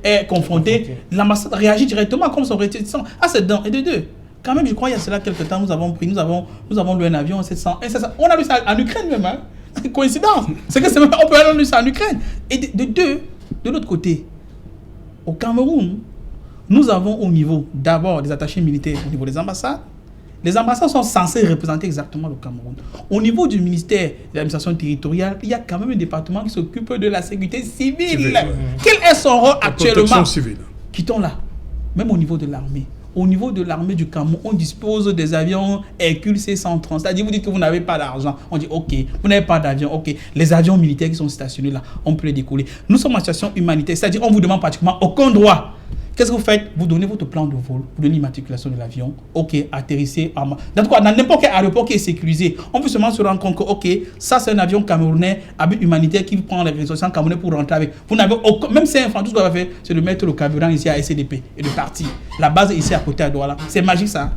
est confronté, l'ambassade réagit directement comme son réticent. Ah, c'est d'un et de deux. Quand même, je crois qu'il y a cela quelques temps, nous avons loué un avion 700. On a lu ça en Ukraine même. Hein? Coïncidence. C'est que c'est même pas, on peut aller lu ça en Ukraine. Et de deux, de l'autre côté, au Cameroun, nous avons au niveau d'abord des attachés militaires au niveau des ambassades. Les ambassades sont censées représenter exactement le Cameroun. Au niveau du ministère de l'administration territoriale, il y a quand même un département qui s'occupe de la sécurité civile. Quel est son rôle actuellement? Quittons là. Même au niveau de l'armée. Au niveau de l'armée du Cameroun, on dispose des avions Hercule C-130. C'est-à-dire, vous dites que vous n'avez pas d'argent. On dit, OK, vous n'avez pas d'avion. OK, les avions militaires qui sont stationnés là, on peut les décoller. Nous sommes en situation humanitaire. C'est-à-dire, on vous demande pratiquement aucun droit. Qu'est-ce que vous faites? Vous donnez votre plan de vol, vous donnez l'immatriculation de l'avion. OK, atterrissez dans n'importe quel aéroport qui est sécurisé. On peut seulement se rendre compte que, OK, ça c'est un avion camerounais à but humanitaire qui prend les ressources camerounais pour rentrer avec. Vous n'avez aucun, même si un franc, tout ce qu'on va faire, c'est de mettre le carburant ici à SCDP et de partir. La base est ici à côté à Douala. C'est magique ça.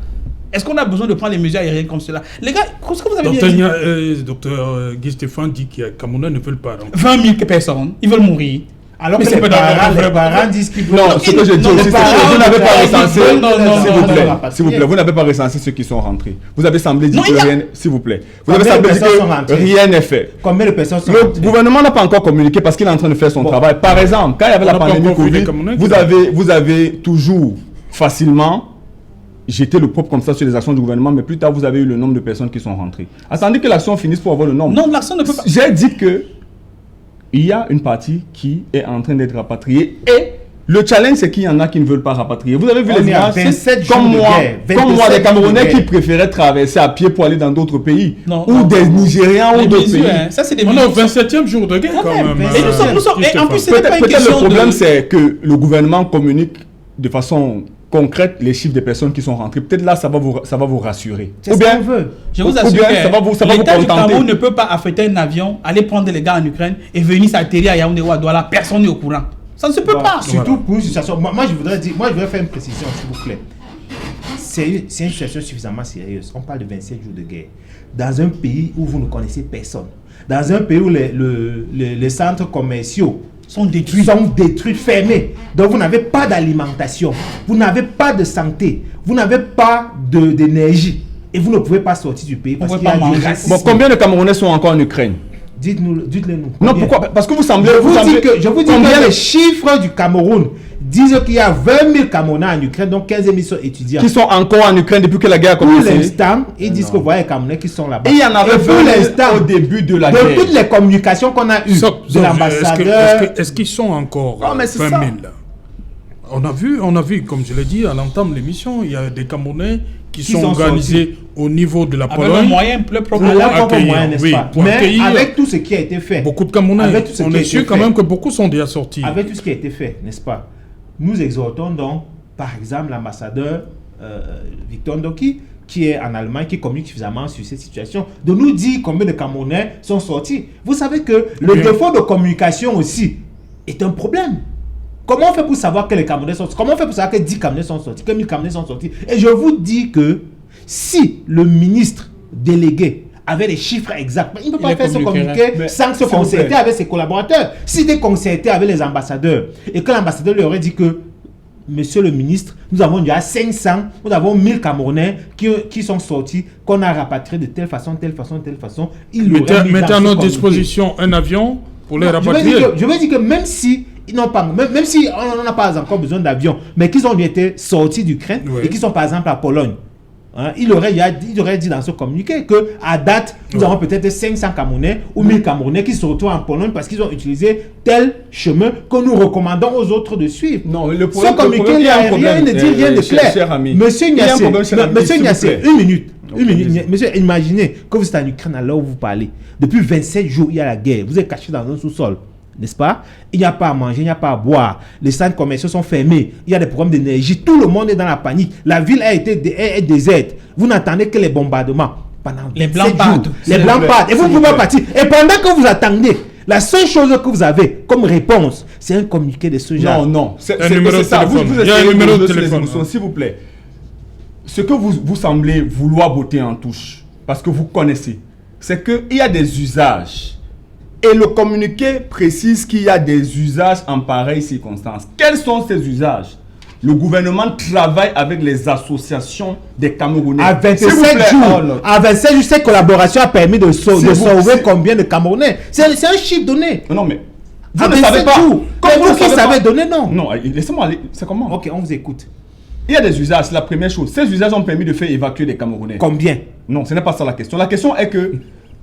Est-ce qu'on a besoin de prendre les mesures aériennes comme cela? Les gars, qu'est-ce que vous avez dit? Docteur Guy Stéphane dit que les Camerounais ne veulent pas rentrer. 20 000 personnes, ils veulent mourir. Alors que les parents disent qu'ils veulent... Non, ce que je dis aussi, c'est que vous n'avez pas recensé... S'il vous plaît, vous n'avez pas recensé ceux qui sont rentrés. Vous avez semblé dire que rien... S'il vous plaît. Vous avez semblé dire que rien n'est fait. Combien de personnes sont rentrées? Le gouvernement n'a pas encore communiqué parce qu'il est en train de faire son travail. Par exemple, quand il y avait la pandémie Covid, vous avez toujours facilement jeté le propre comme ça sur les actions du gouvernement, mais plus tard, vous avez eu le nombre de personnes qui sont rentrées. Attendez que l'action finisse pour avoir le nombre. Non, l'action ne peut pas... J'ai dit que il y a une partie qui est en train d'être rapatriée et le challenge c'est qu'il y en a qui ne veulent pas rapatrier. Vous avez vu les images comme moi des Camerounais qui préféraient traverser à pied pour aller dans d'autres pays ou des Nigérians ou d'autres pays. Ça c'est des on est au 27e jour de guerre quand même. Et nous sommes et en plus c'est pas une question. Peut-être le problème de... c'est que le gouvernement communique de façon concrète les chiffres des personnes qui sont rentrées. Peut-être là ça va vous rassurer. Ou bien je vous assure que l'État du Cameroun ne peut pas affréter un avion, aller prendre les gars en Ukraine et venir s'atterrir à Yaoundé ou à Douala. Personne n'est au courant. Ça ne se peut pas. Surtout pour une situation. Moi je voudrais faire une précision s'il vous plaît. C'est une situation suffisamment sérieuse. On parle de 27 jours de guerre. Dans un pays où vous ne connaissez personne. Dans un pays où les centres commerciaux sont détruits, fermés. Donc vous n'avez pas d'alimentation, vous n'avez pas de santé, vous n'avez pas d'énergie et vous ne pouvez pas sortir du pays parce qu'il y a du racisme. Bon, combien de Camerounais sont encore en Ukraine? Dites-le nous. Non, pourquoi? Parce que vous semblez... Je vous dis que les chiffres du Cameroun disent qu'il y a 20 000 Camerounais en Ukraine, donc 15 000 sont étudiants. Qui sont encore en Ukraine depuis que la guerre a commencé. Pour l'instant, ils disent que vous voyez les Camerounais qui sont là-bas. Et il y en avait pour l'instant au début de la guerre. De toutes les communications qu'on a eues de l'ambassadeur... Est-ce qu'ils sont encore 20 000 On a vu, comme je l'ai dit, à l'entame de l'émission, il y a des Camerounais qui sont organisés au niveau de la Pologne. Avec moyen, n'est-ce pas? Mais avec tout ce qui a été fait. Beaucoup de Camerounais, on est sûr quand même que beaucoup sont déjà sortis. Avec tout ce qui a été fait, n'est-ce pas? Nous exhortons donc, par exemple, l'ambassadeur Victor Ndoki, qui est en Allemagne, qui communique suffisamment sur cette situation, de nous dire combien de Camerounais sont sortis. Vous savez que le défaut de communication aussi est un problème. Comment on fait pour savoir que les Camerounais sont sortis? Comment on fait pour savoir que 10 Camerounais sont sortis, que 1000 Camerounais sont sortis? Et je vous dis que si le ministre délégué avait les chiffres exacts, il ne peut pas faire ce communiqué sans se concerter avec ses collaborateurs. S'il était concerté avec les ambassadeurs et que l'ambassadeur lui aurait dit que Monsieur le ministre, nous avons déjà 500, nous avons 1000 Camerounais qui sont sortis, qu'on a rapatriés de telle façon, il aurait mis mettez à notre disposition un avion pour les rapatrier. Je veux dire que même si on n'a pas encore besoin d'avion, mais qu'ils ont été sortis d'Ukraine et qu'ils sont par exemple à Pologne, hein, il aurait dit dans ce communiqué qu'à date, nous avons peut-être 500 Camerounais ou 1000 Camerounais qui se retrouvent en Pologne parce qu'ils ont utilisé tel chemin que nous recommandons aux autres de suivre. Non, le problème, ce communiqué, il ne dit rien de clair. Monsieur Niassé, une minute. Monsieur, imaginez que vous êtes en Ukraine à l'heure où vous parlez. Depuis 27 jours, il y a la guerre. Vous êtes caché dans un sous-sol. N'est-ce pas? Il n'y a pas à manger, il n'y a pas à boire. Les centres commerciaux sont fermés. Il y a des problèmes d'énergie. Tout le monde est dans la panique. La ville est déserte. Vous n'entendez que les bombardements. Pendant les blancs partent. Les blancs partent. Et vous pouvez pas partir. Et pendant que vous attendez, la seule chose que vous avez comme réponse, c'est un communiqué de ce genre. Non. Il y a un numéro de téléphone. S'il vous plaît. ce que vous semblez vouloir botter en touche, parce que vous connaissez, c'est qu'il y a des usages. Et le communiqué précise qu'il y a des usages en pareilles circonstances. Quels sont ces usages? Le gouvernement travaille avec les associations des Camerounais. À 27 jours, à 27 jours, cette collaboration a permis de sauver combien de Camerounais? C'est un chiffre donné. Non, mais vous ne savez pas. Comme vous qui savez donner, non? Non, laissez-moi aller. C'est comment? Ok, on vous écoute. Il y a des usages, c'est la première chose. Ces usages ont permis de faire évacuer les Camerounais. Combien? Non, ce n'est pas ça la question. La question est que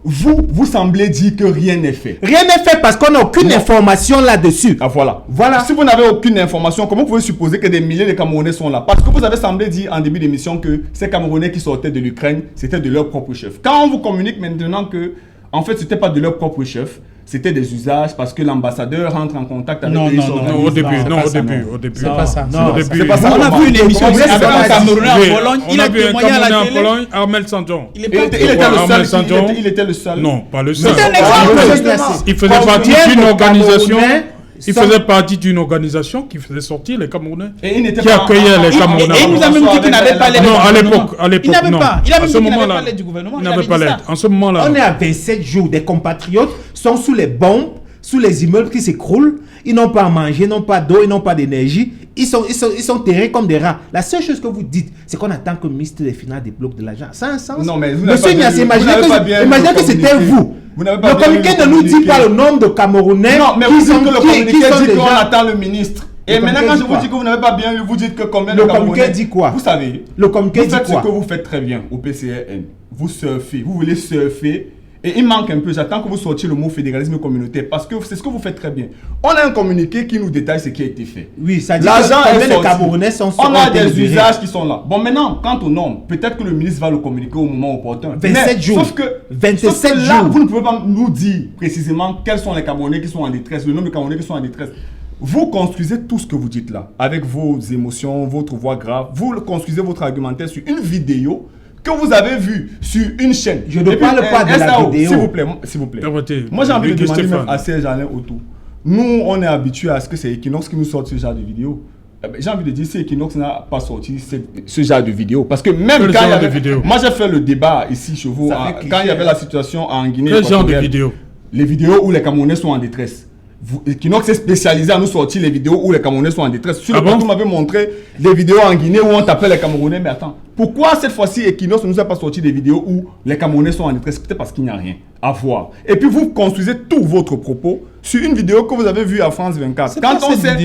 vous semblez dire que rien n'est fait. Rien n'est fait parce qu'on n'a aucune information là-dessus. Ah voilà. Voilà. Si vous n'avez aucune information, comment vous pouvez supposer que des milliers de Camerounais sont là? Parce que vous avez semblé dire en début d'émission que ces Camerounais qui sortaient de l'Ukraine, c'était de leur propre chef. Quand on vous communique maintenant que, en fait, c'était pas de leur propre chef, c'était des usages parce que l'ambassadeur rentre en contact avec les au début. C'est pas ça. Non, c'est pas ça. On a vu une émission avec un Camerounais en Pologne. On a vu un Camerounais en Pologne, Armel Santon. Il était le seul. Non, pas le seul. C'est un exemple. Il faisait partie d'une organisation. Il faisait partie d'une organisation qui faisait sortir les Camerounais, qui accueillait les Camerounais. Et il nous a même dit qu'il n'avait pas l'aide. Non, à l'époque, Il n'avait non. pas. Il a même dit À ce qu'il n'avait moment-là, pas l'aide du gouvernement. il n'avait pas l'aide. En ce moment-là, On est à 27 jours. Des compatriotes sont sous les bombes, sous les immeubles qui s'écroulent. Ils n'ont pas à manger, ils n'ont pas d'eau, ils n'ont pas d'énergie. Ils sont terrés comme des rats. La seule chose que vous dites, c'est qu'on attend que le ministre des Finances débloque de l'argent. Ça a un sens. Non, mais vous Monsieur Niasse, imaginez que c'était vous. Le communiqué ne nous dit pas le nombre de Camerounais. Non, mais vous dites que le communiqué dit qu'on déjà... attend le ministre. Et maintenant, quand je vous dis que vous n'avez pas bien lu, vous dites que combien de Le Camerounais... communiqué dit quoi? Vous savez, Le communiqué vous dit faites quoi? ce que vous faites très bien au PCRN. Vous surfez, vous voulez surfer. Et il manque un peu, j'attends que vous sortiez le mot fédéralisme communautaire parce que c'est ce que vous faites très bien. On a un communiqué qui nous détaille ce qui a été fait. Oui, ça dit L'argent que est sorti. les Camerounais sont On a des usages qui sont là. Bon, maintenant, quant aux normes, peut-être que le ministre va le communiquer au moment opportun. 27 jours. Sauf que, 27 là, jours. vous ne pouvez pas nous dire précisément quels sont les Camerounais qui sont en détresse, le nombre de Camerounais qui sont en détresse. Vous construisez tout ce que vous dites là, avec vos émotions, votre voix grave. Vous construisez votre argumentaire sur une vidéo que vous avez vue sur une chaîne. Je ne parle pas de la vidéo. S'il vous plaît, s'il vous plaît. Moi, j'ai envie de demander même à Serge Alain Autou. Nous, on est habitués à ce que c'est Equinox qui nous sorte ce genre de vidéo. J'ai envie de dire, si Equinox n'a pas sorti ce genre de vidéo, parce que même quand il y avait... Moi, j'ai fait le débat ici chez vous, quand il y avait la situation en Guinée. Quel genre de vidéo? Les vidéos où les Camerounais sont en détresse. Equinox est spécialisé à nous sortir les vidéos où les Camerounais sont en détresse. Sur le plateau, vous m'avez montré des vidéos en Guinée où on tapait les Camerounais. Mais attends, pourquoi cette fois-ci Equinox ne nous a pas sorti des vidéos où les Camerounais sont en détresse? Peut-être parce qu'il n'y a rien à voir. Et puis vous construisez tout votre propos sur une vidéo que vous avez vue à France 24. Quand on sait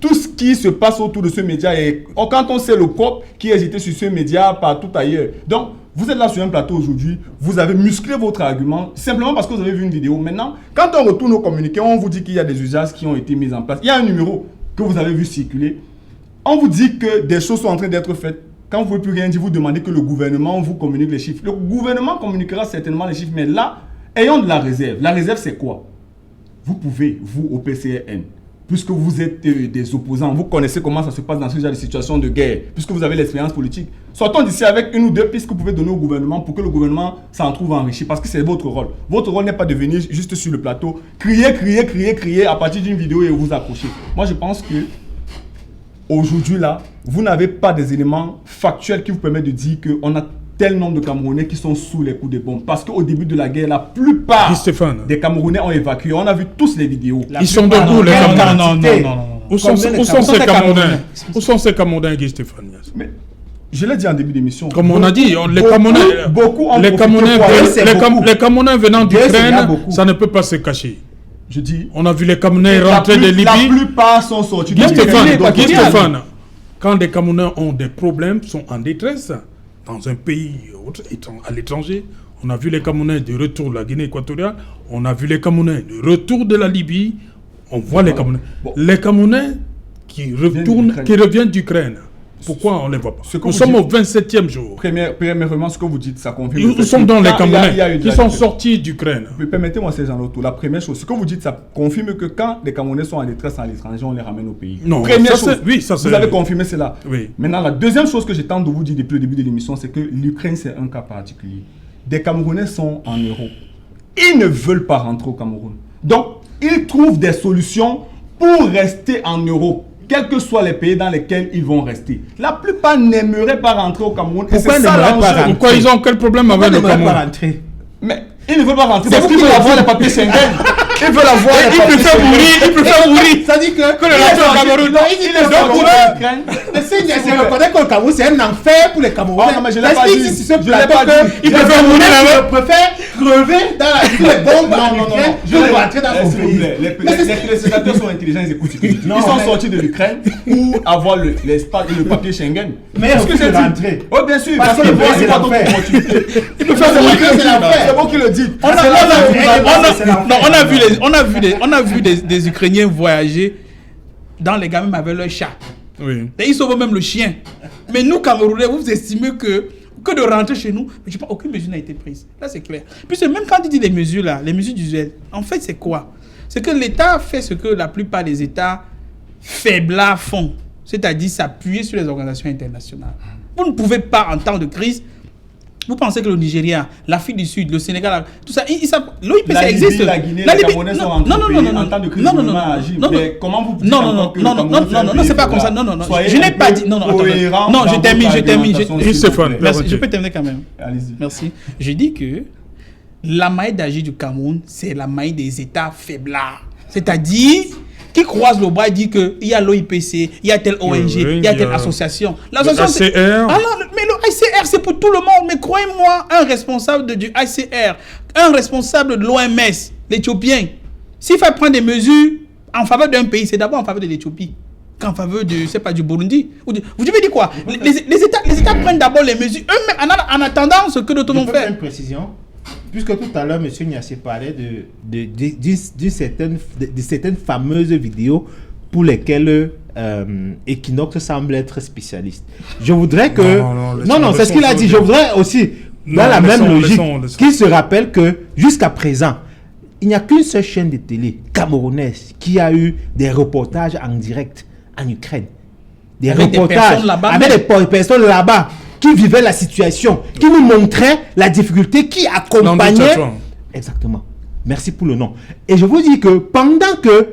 tout ce qui se passe autour de ce média et quand on sait le propre qui est jeté sur ce média partout ailleurs. Donc, vous êtes là sur un plateau aujourd'hui, vous avez musclé votre argument simplement parce que vous avez vu une vidéo. Maintenant, quand on retourne au communiqué, on vous dit qu'il y a des usages qui ont été mis en place. Il y a un numéro que vous avez vu circuler. On vous dit que des choses sont en train d'être faites. Quand vous ne pouvez plus rien dire, vous demandez que le gouvernement vous communique les chiffres. Le gouvernement communiquera certainement les chiffres, mais là, ayons de la réserve. La réserve, c'est quoi? Vous pouvez, vous, au PCRN, puisque vous êtes des opposants, vous connaissez comment ça se passe dans ce genre de situation de guerre, puisque vous avez l'expérience politique. Sortons d'ici avec une ou deux pistes que vous pouvez donner au gouvernement pour que le gouvernement s'en trouve enrichi, parce que c'est votre rôle. Votre rôle n'est pas de venir juste sur le plateau, crier à partir d'une vidéo et vous accrocher. Moi, je pense que aujourd'hui, là, vous n'avez pas des éléments factuels qui vous permettent de dire qu'on a tel nombre de Camerounais qui sont sous les coups de bombes. Parce qu'au début de la guerre, la plupart des Camerounais ont évacué. On a vu tous les vidéos. Ils sont de où les Camerounais? Non. Où sont ces Camerounais? Où sont ces Camerounais, Guy Stéphane? Mais je l'ai dit en début d'émission. Comme on a dit, les Camerounais venant d'Ukraine, ça ne peut pas se cacher. Je dis, on a vu les Camerounais rentrer de Libye. La plupart sont sortis. Guy Stéphane, quand des Camerounais ont des problèmes, sont en détresse, dans un pays à l'étranger, on a vu les Camerounais de retour de la Guinée équatoriale, on a vu les Camerounais de retour de la Libye, on voit les Camerounais. Les Camerounais qui reviennent d'Ukraine. Pourquoi on ne les voit pas? Nous sommes au 27e jour. Premièrement, ce que vous dites, ça confirme. Où sont donc les Camerounais qui sont sortis d'Ukraine? Permettez-moi, ces gens-là, la première chose, ce que vous dites, ça confirme que quand les Camerounais sont en détresse à l'étranger, on les ramène au pays. Non, première chose, vous avez confirmé confirmé cela. Oui. Maintenant, la deuxième chose que j'ai tente de vous dire depuis le début de l'émission, c'est que l'Ukraine, c'est un cas particulier. Des Camerounais sont en Europe. Ils ne veulent pas rentrer au Cameroun. Donc, ils trouvent des solutions pour rester en Europe. quels que soient les pays dans lesquels ils vont rester. La plupart n'aimeraient pas rentrer au Cameroun. Pourquoi ils n'aimeraient pas rentrer? Pourquoi ils ont quel problème avec le Cameroun? Mais ils ne veulent pas rentrer parce qu'ils veulent avoir les papiers Schengen. Ils veulent avoir les papiers Schengen. Ils préfèrent mourir. Ça dit que le retour au Cameroun. Non, il dit que le signe, c'est reconnaître que le Cameroun, c'est un enfer pour les Camerounais. Non, mais je l'ai pas dit. Je l'ai pas dit. Ils préfèrent mourir là-bas. Ils préfèrent crever dans la les bombes en Ukraine. Je vais rentrer dans son pays. Les sénateurs sont intelligents, ils écoutent ce que je dis. Ils sont sortis de l'Ukraine pour avoir le papier Schengen. Mais est-ce que c'est rentrer? Oh, bien sûr. Parce que le c'est l'enfer. Ils préfèrent mourir, c'est l'enfer. C'est bon qui le dit. On a vu des Ukrainiens voyager dans les gamins avec leur chat. Oui. Et ils sauvent même le chien. Mais nous, Camerounais, vous estimez que de rentrer chez nous, mais je pense aucune mesure n'a été prise. Là, c'est clair. Puisque même quand il dit les mesures là, les mesures usuelles, en fait, c'est quoi? C'est que l'État fait ce que la plupart des États faiblards font, c'est-à-dire s'appuyer sur les organisations internationales. Vous ne pouvez pas, en temps de crise, vous pensez que le Nigeria, l'Afrique du Sud, le Sénégal, tout ça, l'OIP, ça existe. La Guinée, les Camerounais sont rentrés en temps de crise. Mais comment vous dites non, c'est pas comme ça. Non, je n'ai pas dit. Non, je termine. Merci, je peux terminer quand même. Allez-y. Merci. Je dis que la manière d'agir du Cameroun, c'est la manière des États faiblards. C'est-à-dire qui croise le bras et dit qu'il y a l'OIPC, il y a telle ONG, il y a telle association. L'association ACR. Ah non, mais le ACR, c'est pour tout le monde. Mais croyez-moi, un responsable du ACR, un responsable de l'OMS, l'Éthiopien, s'il faut prendre des mesures en faveur d'un pays, c'est d'abord en faveur de l'Éthiopie qu'en faveur du Burundi. Vous devez dire quoi? Les États prennent d'abord les mesures eux-mêmes en attendant ce que d'autres vont faire. Une précision. Puisque tout à l'heure, M. Niasse parlait de certaines fameuses vidéos pour lesquelles Equinox semble être spécialiste. Je voudrais que... Non, c'est ce qu'il a dit. Je voudrais aussi, dans la même logique, qu'il se rappelle que jusqu'à présent, il n'y a qu'une seule chaîne de télé camerounaise qui a eu des reportages en direct en Ukraine. Des reportages avec des personnes là-bas qui vivaient la situation, qui nous montraient la difficulté, qui accompagnaient... Exactement. Merci pour le nom. Et je vous dis que pendant que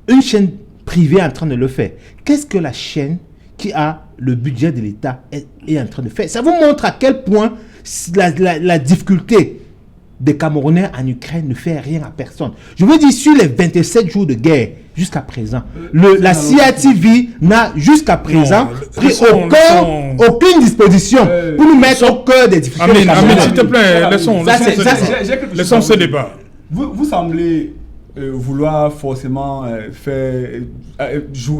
une chaîne privée est en train de le faire, qu'est-ce que la chaîne qui a le budget de l'État est en train de faire? Ça vous montre à quel point la difficulté des Camerounais en Ukraine ne fait rien à personne. Je veux dire, sur les 27 jours de guerre jusqu'à présent, la CIA TV n'a jusqu'à présent pris aucune disposition pour nous mettre au cœur des difficultés. Amin, s'il te plaît, laissons ce débat. Vous semblez vouloir forcément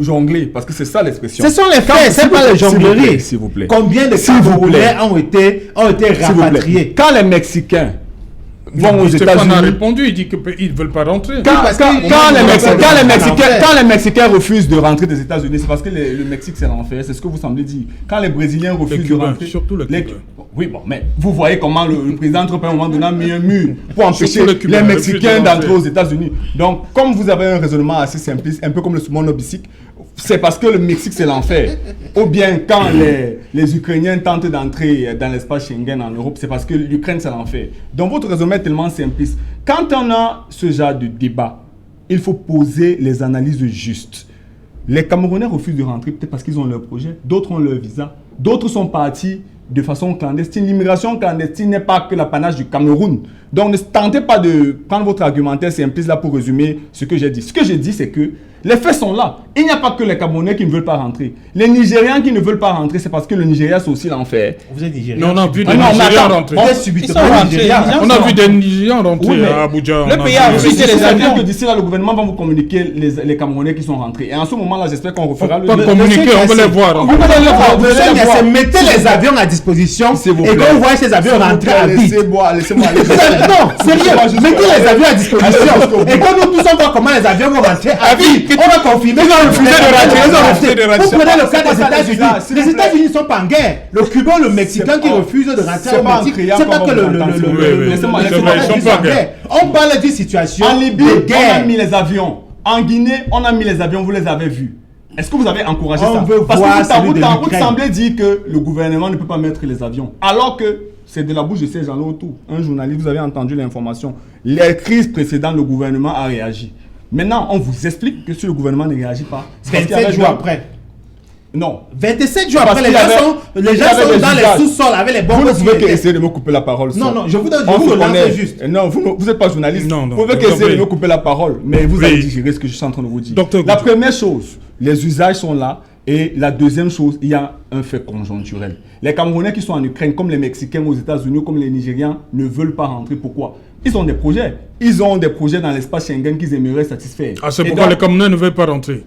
jongler, parce que c'est ça l'expression. Ce sont les faits, c'est pas les jongleries. S'il vous plaît. Combien de Camerounais ont été rapatriés? Quand les Mexicains vont aux États-Unis. a répondu, il dit qu'ils ne veulent pas rentrer. Quand les Mexicains refusent de rentrer des États-Unis, c'est parce que le Mexique c'est l'enfer, c'est ce que vous semblez dire. Quand les Brésiliens refusent de rentrer. Surtout les Oui, bon, mais vous voyez comment le président Trump à un moment donné a mis un mur pour empêcher les Mexicains d'entrer aux États-Unis. Donc, comme vous avez un raisonnement assez simpliste, un peu comme le Simon Obisic, c'est parce que le Mexique c'est l'enfer. Ou bien quand les Ukrainiens tentent d'entrer dans l'espace Schengen en Europe, c'est parce que l'Ukraine c'est l'enfer. Donc votre raisonnement est tellement simpliste. Quand on a ce genre de débat, il faut poser les analyses justes. Les Camerounais refusent de rentrer peut-être parce qu'ils ont leur projet, d'autres ont leur visa, d'autres sont partis de façon clandestine. L'immigration clandestine n'est pas que l'apanage du Cameroun. Donc ne tentez pas de prendre votre argumentaire simpliste là pour résumer ce que j'ai dit. Ce que j'ai dit, c'est que les faits sont là. Il n'y a pas que les Camerounais qui ne veulent pas rentrer. Les Nigérians qui ne veulent pas rentrer, c'est parce que le Nigeria, c'est aussi l'enfer. Vous êtes Nigérien? Non, on a vu des Nigériens rentrer. On a vu des Nigériens rentrer à Abuja. Le pays a refusé les avions. Que d'ici là, le gouvernement va vous communiquer les Camerounais qui sont rentrés. Et en ce moment-là, j'espère qu'on refera le... Pas communiquer, on va les voir. Vous allez les voir. Mettez les avions à disposition et quand vous voyez ces avions rentrer à vide. Laissez-moi aller. Non, sérieux. Mettez les avions à disposition. Et quand nous tous on voit comment les avions vont rentrer à vide, on va confirmer. Ils ont refusé de rentrer. Vous prenez le cas des États-Unis. Les États-Unis ne sont pas en guerre. Le Cubain, le Mexicain qui refuse de rentrer au Mexique, c'est pas que on parle d'une situation. En Libye, on a mis les avions. En Guinée, on a mis les avions. Vous les avez vus. Est-ce que vous avez encouragé ça? Parce que vous semblez dire que le gouvernement ne peut pas mettre les avions. Alors que c'est de la bouche de ces gens-là autour. Un journaliste, vous avez entendu l'information. Les crises précédentes, le gouvernement a réagi. Maintenant, on vous explique que si le gouvernement ne réagit pas, c'est parce qu'il y 27 avait jours de- après. Non. 27 jours Parce après, qu'il les y gens avait- sont il y avait dans des les usages. sous-sols avec les bombes. Vous ne qui pouvez étaient- qu'essayer de me couper la parole. Non, ça. non, je vous donne, je On vous se relance connaît. juste. Non, vous n'êtes pas journaliste. Non, non, Vous pouvez docteur qu'essayer de Bey. me couper la parole, mais vous Bey. allez digérer ce que je suis en train de vous dire. Docteur La Goudou. première chose, les usages sont là. Et la deuxième chose, il y a un fait conjoncturel. Les Camerounais qui sont en Ukraine, comme les Mexicains aux États-Unis, comme les Nigériens, ne veulent pas rentrer. Pourquoi? Ils ont des projets. Ils ont des projets dans l'espace Schengen qu'ils aimeraient satisfaire. Ah, c'est Et pourquoi donc, les Camerounais ne veulent pas rentrer.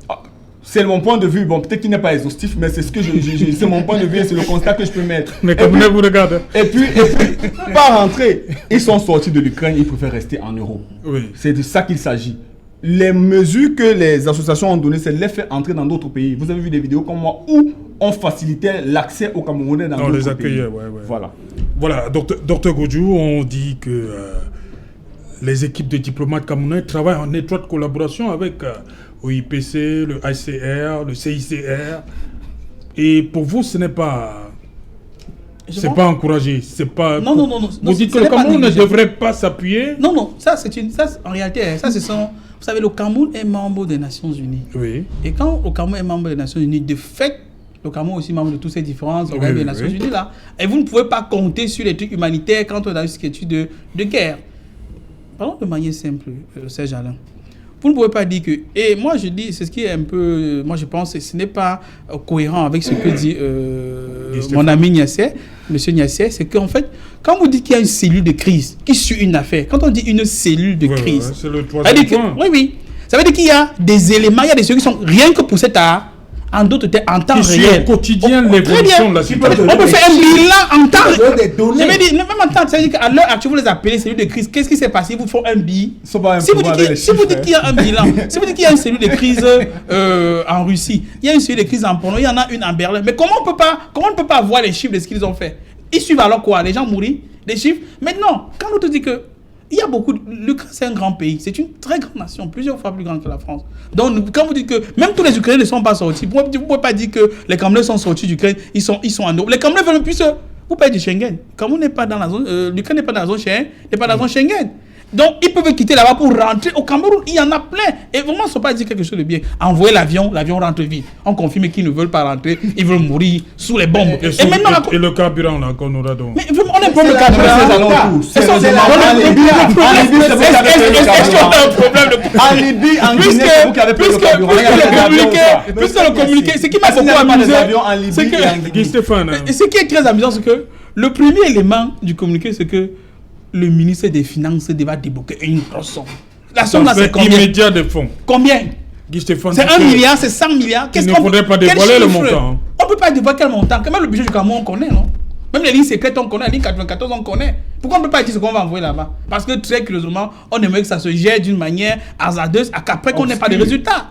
c'est mon point de vue. Bon, peut-être qu'il n'est pas exhaustif, mais c'est ce que c'est mon point de vue et c'est le constat que je peux mettre. Les Et Camerounais puis- vous regardent. Et puis, pas rentrer. Ils sont sortis de l'Ukraine, ils préfèrent rester en Europe. Oui. C'est de ça qu'il s'agit. Les mesures que les associations ont données, c'est de les faire entrer dans d'autres pays. Vous avez vu des vidéos comme moi où on facilitait l'accès aux Camerounais dans On d'autres les accueillait, pays. ouais. Voilà. Voilà, docteur Goudou, on dit que les équipes de diplomates camerounais travaillent en étroite collaboration avec OIPC, le ICR, le CICR. Et pour vous, ce n'est pas... C'est pas encouragé, c'est pas... Non, non, non, non. Vous dites Ce que le n'est pas Cameroun ne négligeable. devrait pas s'appuyer. Non, non, en réalité, ça, ce sont. Vous savez, le Cameroun est membre des Nations Unies. Oui. Et quand le Cameroun est membre des Nations Unies, de fait, le Cameroun est aussi membre de toutes ces différentes organismes des Nations Unies là. Et vous ne pouvez pas compter sur les trucs humanitaires quand on a une situation de guerre. Parlons de manière simple, Serge Alain. Vous ne pouvez pas dire que... Et moi, je dis, c'est ce qui est un peu... Moi, je pense que ce n'est pas cohérent avec ce que dit mon ami Niassé, M. Niassé, c'est qu'en fait, quand vous dites qu'il y a une cellule de crise qui suit une affaire, quand on dit une cellule de crise... c'est le ça veut troisième dire que- point. oui, oui. Ça veut dire qu'il y a des éléments, il y a des choses qui sont rien que pour cet art, en d'autres termes, en temps Qui suit réel. au quotidien Très l'évolution bien. de la On situation. peut faire un bilan en temps donne des données. Je veux dire, même en temps, c'est-à-dire qu'à l'heure actuelle, vous les appelez cellules de crise. Qu'est-ce qui s'est passé? Ils vous font un bilan. Ils sont pas Si vous impliqués dites avec les si vous chiffres, dites hein. qu'il y a un bilan, si vous dites qu'il y a une cellule de crise en Russie, il y a une cellule de crise en Pologne, il y en a une en Berlin. Mais comment on ne peut pas voir les chiffres de ce qu'ils ont fait? Ils suivent alors quoi? Les gens mourir? Des chiffres? Maintenant, quand on te dit que il y a beaucoup. L'Ukraine, c'est un grand pays. C'est une très grande nation, plusieurs fois plus grande que la France. Donc, quand vous dites que même tous les Ukrainiens ne sont pas sortis, vous ne pouvez pas dire que les Camerounais sont sortis d'Ukraine, ils sont en Europe. Les Camerounais veulent plus. Vous parlez du Schengen. Cameroun n'est pas dans la zone. L'Ukraine n'est pas dans la zone Schengen. N'est pas dans la zone Schengen. Donc, ils peuvent quitter là-bas pour rentrer au Cameroun. Il y en a plein. Et vraiment, il ne faut pas dire quelque chose de bien. Envoyer l'avion rentre vite. On confirme qu'ils ne veulent pas rentrer. Ils veulent mourir sous les bombes. Et maintenant, et le carburant là qu'on aura donc. mais vraiment, on est pour le C'est carburant. les alentours. Est-ce qu'on Sérieusement, a en Libye, c'est vous qui avez payé le est-ce qu'on a un carburant. problème de En Libye, en Guinée, c'est vous qui avez payé le carburant. Il y a des avions ou pas? puisque le communiqué, ce qui m'a Est-ce qu'il n'y beaucoup a pas des amusé, avions en Libye c'est et en que, Guy Guinée? Stéphane. et ce qui est très amusant, c'est que le premier élément du communiqué, c'est que le ministre des Finances va débloquer une grosse somme. La somme là, c'est combien? Immédiat de fonds. Combien? Guy Stéphane. C'est 1 milliard, c'est 100 milliards. Il ne faudrait pas dévoiler le montant, hein. On ne peut pas dévoiler quel montant. Quand même, le budget du Cameroun, on connaît, non? Même les lignes secrètes, on connaît. Les lignes 94, on connaît. Pourquoi on ne peut pas dire ce qu'on va envoyer là-bas? Parce que très curieusement, on aimerait que ça se gère d'une manière hasardeuse, qu'après qu'on n'ait pas de résultats.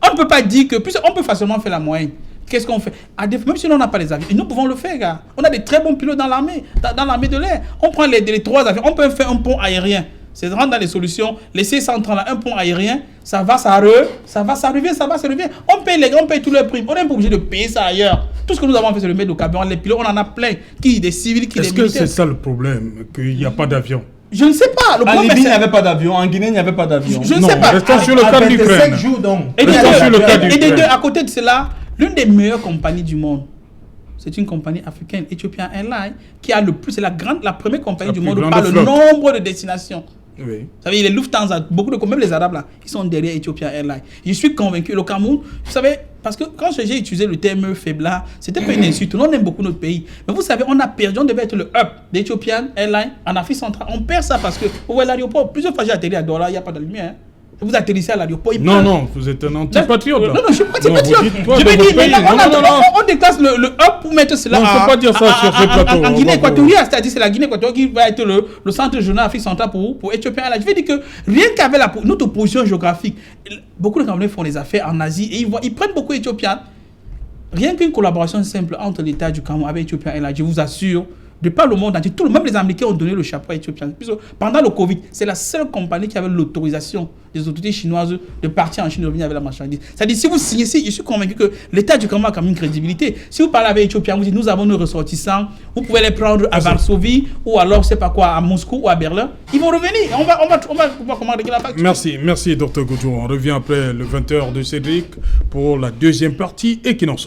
On ne peut pas dire que... Puisqu'on peut facilement faire la moyenne. Qu'est-ce qu'on fait? Même si on n'a pas les avions, et nous pouvons le faire, gars. On a des très bons pilotes dans l'armée, dans l'armée de l'air. On prend les 3 avions, on peut faire un pont aérien. C'est rentrer dans les solutions. Les C-130 là, un pont aérien, ça va, ça revient. On paye tous les prix. On n'est pas obligé de payer ça ailleurs. Tout ce que nous avons fait, c'est le mettre au carburant. Les pilotes, on en a plein. Des civils, des Est-ce que militaires. c'est ça le problème, qu'il n'y a pas d'avion? Je ne sais pas. Le En problème, Libye, il n'y c'est... avait pas d'avion. En Guinée, il n'y avait pas d'avion. Je ne Non, sais pas. restons sur le À cas 27 d'Ukraine. jours donc. Et Restons sur le cas des d'Ukraine. deux, à côté de cela, l'une des meilleures compagnies du monde, c'est une compagnie africaine, Ethiopian Airlines, qui a le plus, c'est la première compagnie La du plus monde grande par le flotte. nombre de destinations. Oui. Vous savez, les Lufthansa, même les Arabes là, ils sont derrière Ethiopian Airlines. Je suis convaincu, le Cameroun, vous savez, parce que quand j'ai utilisé le terme faiblard, c'était pas une insulte. On aime beaucoup notre pays. Mais vous savez, on a perdu, on devait être le hub d'Ethiopian Airlines en Afrique centrale. On perd ça parce que, vous voyez, l'aéroport, plusieurs fois j'ai atterri à Douala, il n'y a pas de lumière. Hein. Vous atterrissez à l'aéroport. Non, vous êtes un antipatriote. Non, je suis pas Non, antipatriote. vous dites, toi, Je de vais vos dire, pays. maintenant, on déclasse le hub pour mettre cela Non, il ne faut pas dire ça sur ce plateau. en Guinée équatoriale. C'est-à-dire c'est la Guinée équatoriale qui va être le centre régional Afrique centrale pour Ethiopian Airlines. Je veux dire que rien qu'avec notre position géographique, beaucoup de Camerounais font des affaires en Asie et ils prennent beaucoup Ethiopian. Rien qu'une collaboration simple entre l'État du Cameroun avec Ethiopian Airlines, je vous assure, de par le monde entier. Même les Américains ont donné le chapeau à Ethiopian. Pendant le Covid, c'est la seule compagnie qui avait l'autorisation des autorités chinoises de partir en Chine et de revenir avec la marchandise. C'est-à-dire, si vous signez, je suis convaincu que l'État du Cameroun a quand même une crédibilité. Si vous parlez avec Ethiopian, vous dites nous avons nos ressortissants, vous pouvez les prendre à Varsovie ou alors, je sais pas quoi, à Moscou ou à Berlin. Ils vont revenir. On va voir comment régler la facture. Merci, Dr. Goutou. On revient après le 20h de Cédric pour la deuxième partie Equinox.